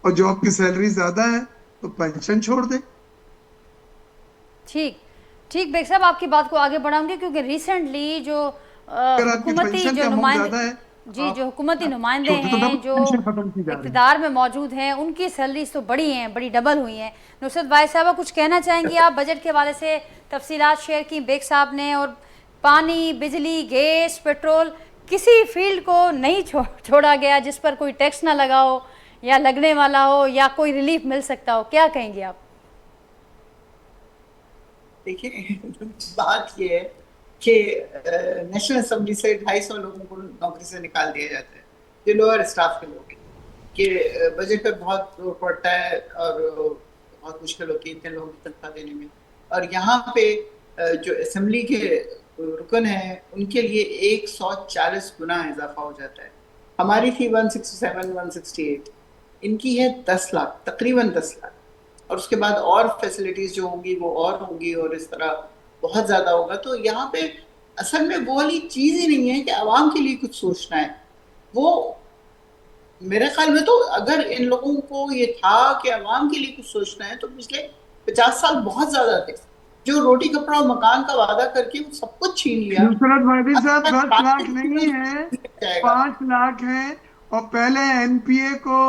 और जॉब की सैलरी ज्यादा है तो पेंशन छोड़ दें। ठीक ठीक बेग साहब, आपकी बात को आगे बढ़ाऊंगी क्योंकि रिसेंटली जो अगर आपकी हुकूमती पेंशन जो का अमाउंट नुमाइंदे, ज्यादा है, जी, जो हुकूमती नुमाइंदे छोटे तो हैं डबल जो पेंशन खत्म की जा रही है। इक़्तिदार में मौजूद हैं, उनकी सैलरीज तो बड़ी हैं, बड़ी डबल हुई हैं। नुसरत भाई साहबा, कुछ कहना चाहेंगी आप? बजट के हवाले से तफसीलात शेयर की बेग साहब ने, और पानी, बिजली, गैस, पेट्रोल, किसी फील्ड को नहीं छोड़ा गया जिस पर कोई टैक्स ना लगा हो या लगने वाला हो या कोई रिलीफ मिल सकता हो। क्या कहेंगे आप? देखिए, बात ये है कि नेशनल असेंबली से 250 लोगों को नौकरी से निकाल दिया जाता है, जो लोअर स्टाफ के लोग हैं, कि बजट पे बहुत जोर पड़ता है और बहुत मुश्किल होती है इतने लोगों की तनख्वाह देने में। और यहाँ पे जो असेंबली के रुकन हैं उनके लिए 140 गुना इजाफा हो जाता है। हमारी थी 167, 168, इनकी है 10 लाख, तकरीबन 10 लाख। और उसके बाद और फैसिलिटीज जो होंगी वो और होंगी, और इस तरह बहुत ज्यादा होगा। तो यहाँ पे असल में वो वाली चीज ही नहीं है कि आवाम के लिए कुछ सोचना है। वो मेरे ख्याल में तो अगर इन लोगों को ये था कि आवाम के लिए कुछ सोचना है, तो पिछले 50 साल बहुत ज्यादा थे। जो रोटी कपड़ा और मकान का वादा करके वो सब कुछ छीन लिया। नुसरत भाई साहब, 10 लाख नहीं है, 5 लाख है। और पहले एनपीए को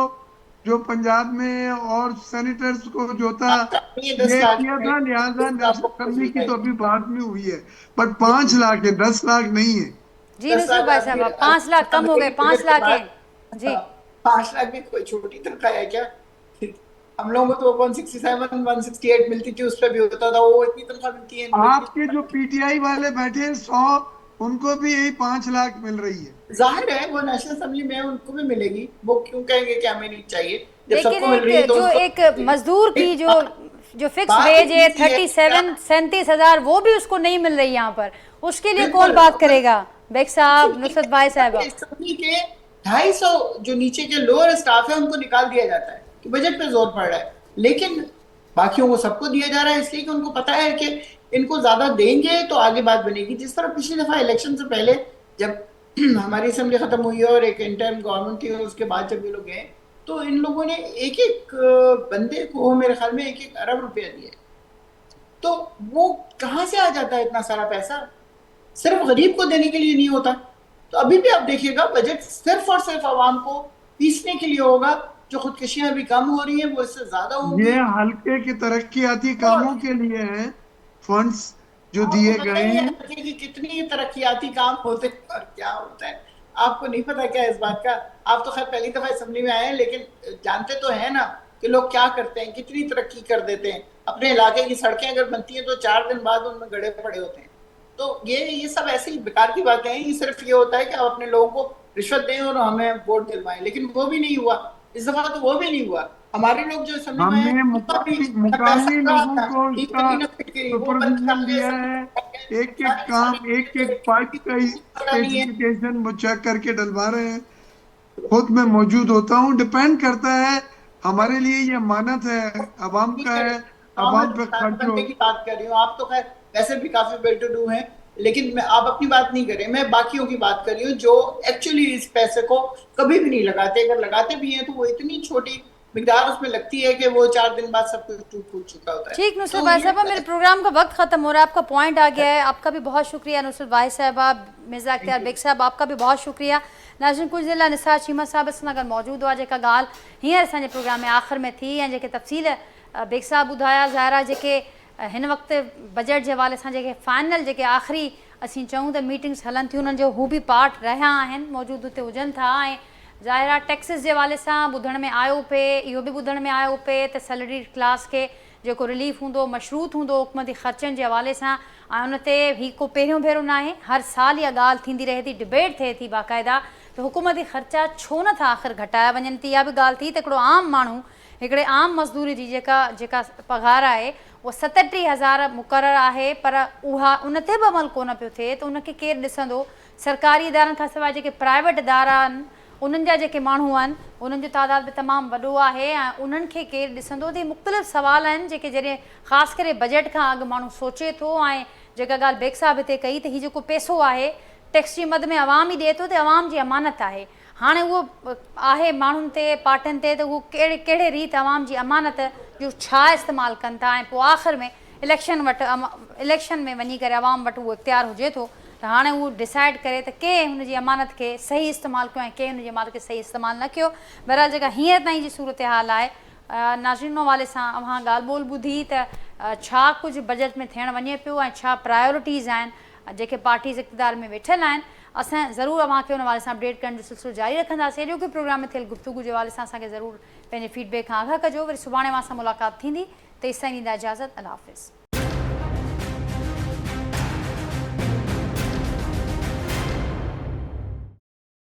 जो पंजाब में और सेनेटर्स को जो था ये 10 ये लाख किया था, लिहाजा नेशनल असेंबली की तो है। अभी बात में हुई है। बट 5 लाख है, 10 लाख नहीं है। जी नुसरत भाई साहब, 5 लाख कम हो गए, 5 लाख है जी। 5 लाख भी कोई छोटी तनख्वाह है क्या? हम लोगों को तो 167, 168 मिलती थी, उस पर भी होता था। वो इतनी तनख्वाह मिलती है। आपके जो पीटीआई वाले बैठे हैं 100, उनको भी यही 5 लाख मिल रही है। जाहिर है वो नेशनल असेंबली में उनको भी मिलेगी। वो क्यों कहेंगे कि हमें नहीं चाहिए, जब लेकिन सबको मिल रही है एक तो जो एक मजदूर की जो फिक्स वेज है 37-37 वो भी उसको नहीं मिल रही यहाँ पर। उसके लिए कौन बात करेगा? बेग साहब, नुसरत भाई साहब, असेंबली के 250 जो नीचे के लोअर स्टाफ है उनको निकाल दिया जाता है कि बजट पे जोर पड़ रहा है, लेकिन बाकियों को सबको दिया जा रहा है, इसलिए कि उनको पता है कि इनको ज्यादा देंगे तो आगे बात बनेगी। जिस तरह पिछली दफा इलेक्शन से पहले जब हमारी असेंबली खत्म हुई और एक इंटर्म गवर्नमेंट थी, और उसके बाद जब ये लोग गए तो इन लोगों ने एक एक बंदे को मेरे ख्याल में 1-1 अरब रुपया दिया। तो वो कहाँ से आ जाता है इतना सारा पैसा? सिर्फ गरीब को देने के लिए नहीं होता। तो अभी भी आप देखिएगा, बजट सिर्फ और सिर्फ आवाम को पीसने के लिए होगा। जो खुदकशियां अभी कम हो रही हैं वो इससे ज्यादा होंगी। ये हल्के की तरक्याती कामों के लिए है फंड्स जो दिए गए हैं। कि कितनी तरक्याती काम होते हैं और क्या होता है, आपको नहीं पता क्या इस बात का? आप तो खैर पहली दफा असेंबली में आए हैं, लेकिन जानते तो है ना कि लोग क्या करते हैं, कितनी तरक्की कर देते हैं। अपने इलाके की सड़कें अगर बनती हैं तो 4 दिन बाद उनमें गड्ढे पड़े होते हैं। तो ये सब ऐसी बेकार की बातें हैं। ये सिर्फ ये होता है कि आप अपने लोगों को रिश्वत दें और हमें वोट दिलवाएं, लेकिन वो भी नहीं हुआ इस दफा। तो वो भी नहीं हुआ। हमारे लोग जो असेंबली में हमने मुकामी लोगों को इसका सुपरविजन दिया है। एक एक काम, एक एक पाइप का स्पेसिफिकेशन वो चेक करके डलवा रहे हैं। खुद मैं मौजूद होता हूँ। डिपेंड करता है, हमारे लिए ये अमानत है, अवाम का है, अवाम पे खर्च हो। की बात कर रही हूँ। आप तो खैर वैसे भी काफी वेल टू डू हैं, लेकिन मैं आप अपनी बात नहीं कर रहे, मैं बाकियों की बात कर रही हूँ जो एक्चुअली इस पैसे को कभी भी नहीं लगाते। अगर लगाते भी हैं तो वो इतनी छोटी मिकदार उसमें लगती है कि वो 4 दिन बाद सब कुछ टूट फूट चुका होता है। ठीक नुसरत भाई साहब, मेरे प्रोग्राम का वक्त खत्म हो रहा है, आपका पॉइंट आ गया है। आपका भी बहुत शुक्रिया नुसरत भाई साहबा, मिर्जा अख्तियार बेग साहब, आपका भी बहुत शुक्रिया। नाज़रीन, कुछ ज़िला निसार चीमा साहब इस अगर मौजूद हुआ जेका ॻाल्हि हींअर असांजे प्रोग्राम में आख़िर में थी, ऐं जेके तफ़सील बेग साहब ॿुधाया। ज़ाहिरा जेके हिन वक़्तु बजट जे हवाले सां जेके फाइनल जेके आख़िरी असीं चऊं त मीटिंग्स हलनि थियूं, उन्हनि जो हू बि पार्ट रहिया आहिनि, मौजूदु हुते हुजनि था। ऐं ज़ाहिरा टैक्सिस जे हवाले सां ॿुधण में आयो पिए, इहो बि ॿुधण में आयो पिए त सैलरी क्लास खे जेको रिलीफ हूंदो मशरूत हूंदो हुकूमती ख़र्चनि जे हवाले सां ऐं उन ते ही को पहिरियों भेरो न आहे। हर साल इहा ॻाल्हि थींदी रहे थी, डिबेट थिए थी बाक़ाइदा त हुकूमती ख़र्चा छो नथा आख़िर घटाया वञनि थी। इहा बि ॻाल्हि थी त हिकिड़ो आम माण्हू हिकिड़े आम मज़दूरी जी जेका पघार आहे उहा 37,000 मुक़ररु आहे, पर उहा उन ते बि अमल कोन पियो थिए त उनखे केरु ॾिसंदो। सरकारी इदारनि खां सवाइ जेके प्राइवेट इदारा आहिनि उन्हनि जा जेके माण्हू आहिनि उन्हनि जो तादाद बि तमामु वॾो आहे ऐं उन्हनि खे केरु ॾिसंदो। त मुख़्तलिफ़ सवाल आहिनि जेके जॾहिं ख़ासि करे बजट खां अॻु माण्हू सोचे थो। ऐं जेका ॻाल्हि बेग साहब हिते कई त हीउ जेको पैसो आहे टैक्स जी मद में अवाम ई ॾिए थो त अवाम जी अमानत आहे। हाणे उहो आहे माण्हुनि ते पार्टियुनि ते त उहो कहिड़े रीति अवाम जी अमानत जो छा इस्तेमालु कनि था ऐं पोइ आख़िर में इलेक्शन में वञी करे अवाम वटि उहो इख़्तियार हुजे थो त हाणे उहो डिसाइड करे त कंहिं हुनजी अमानत खे सही इस्तेमालु कयो ऐं कंहिं हुनजी अमानत खे सही इस्तेमालु न कयो। बहरहाल जेका हींअर ताईं जी सूरत हाल आहे नाज़रीन हवाले सां अव्हां ॻाल्हि ॿोल ॿुधी त छा कुझु बजट में थियणु वञे पियो ऐं छा प्रायोरिटीज़ आहिनि जेके पार्टीज़ इक़्तिदार में वेठल आहिनि। असां ज़रूरु अव्हांखे हुन हवाले सां अपडेट करण जो सिलसिलो जारी रखंदासीं। एॾो की प्रोग्राम में थियल गुफ़्तगू जे हवाले सां असांखे ज़रूरु पंहिंजे फीडबैक खां आगाह कजो। वरी सुभाणे मां सां मुलाक़ात थींदी, तेसिताईं ॾींदा इजाज़त। अल्लाह हाफ़िज़।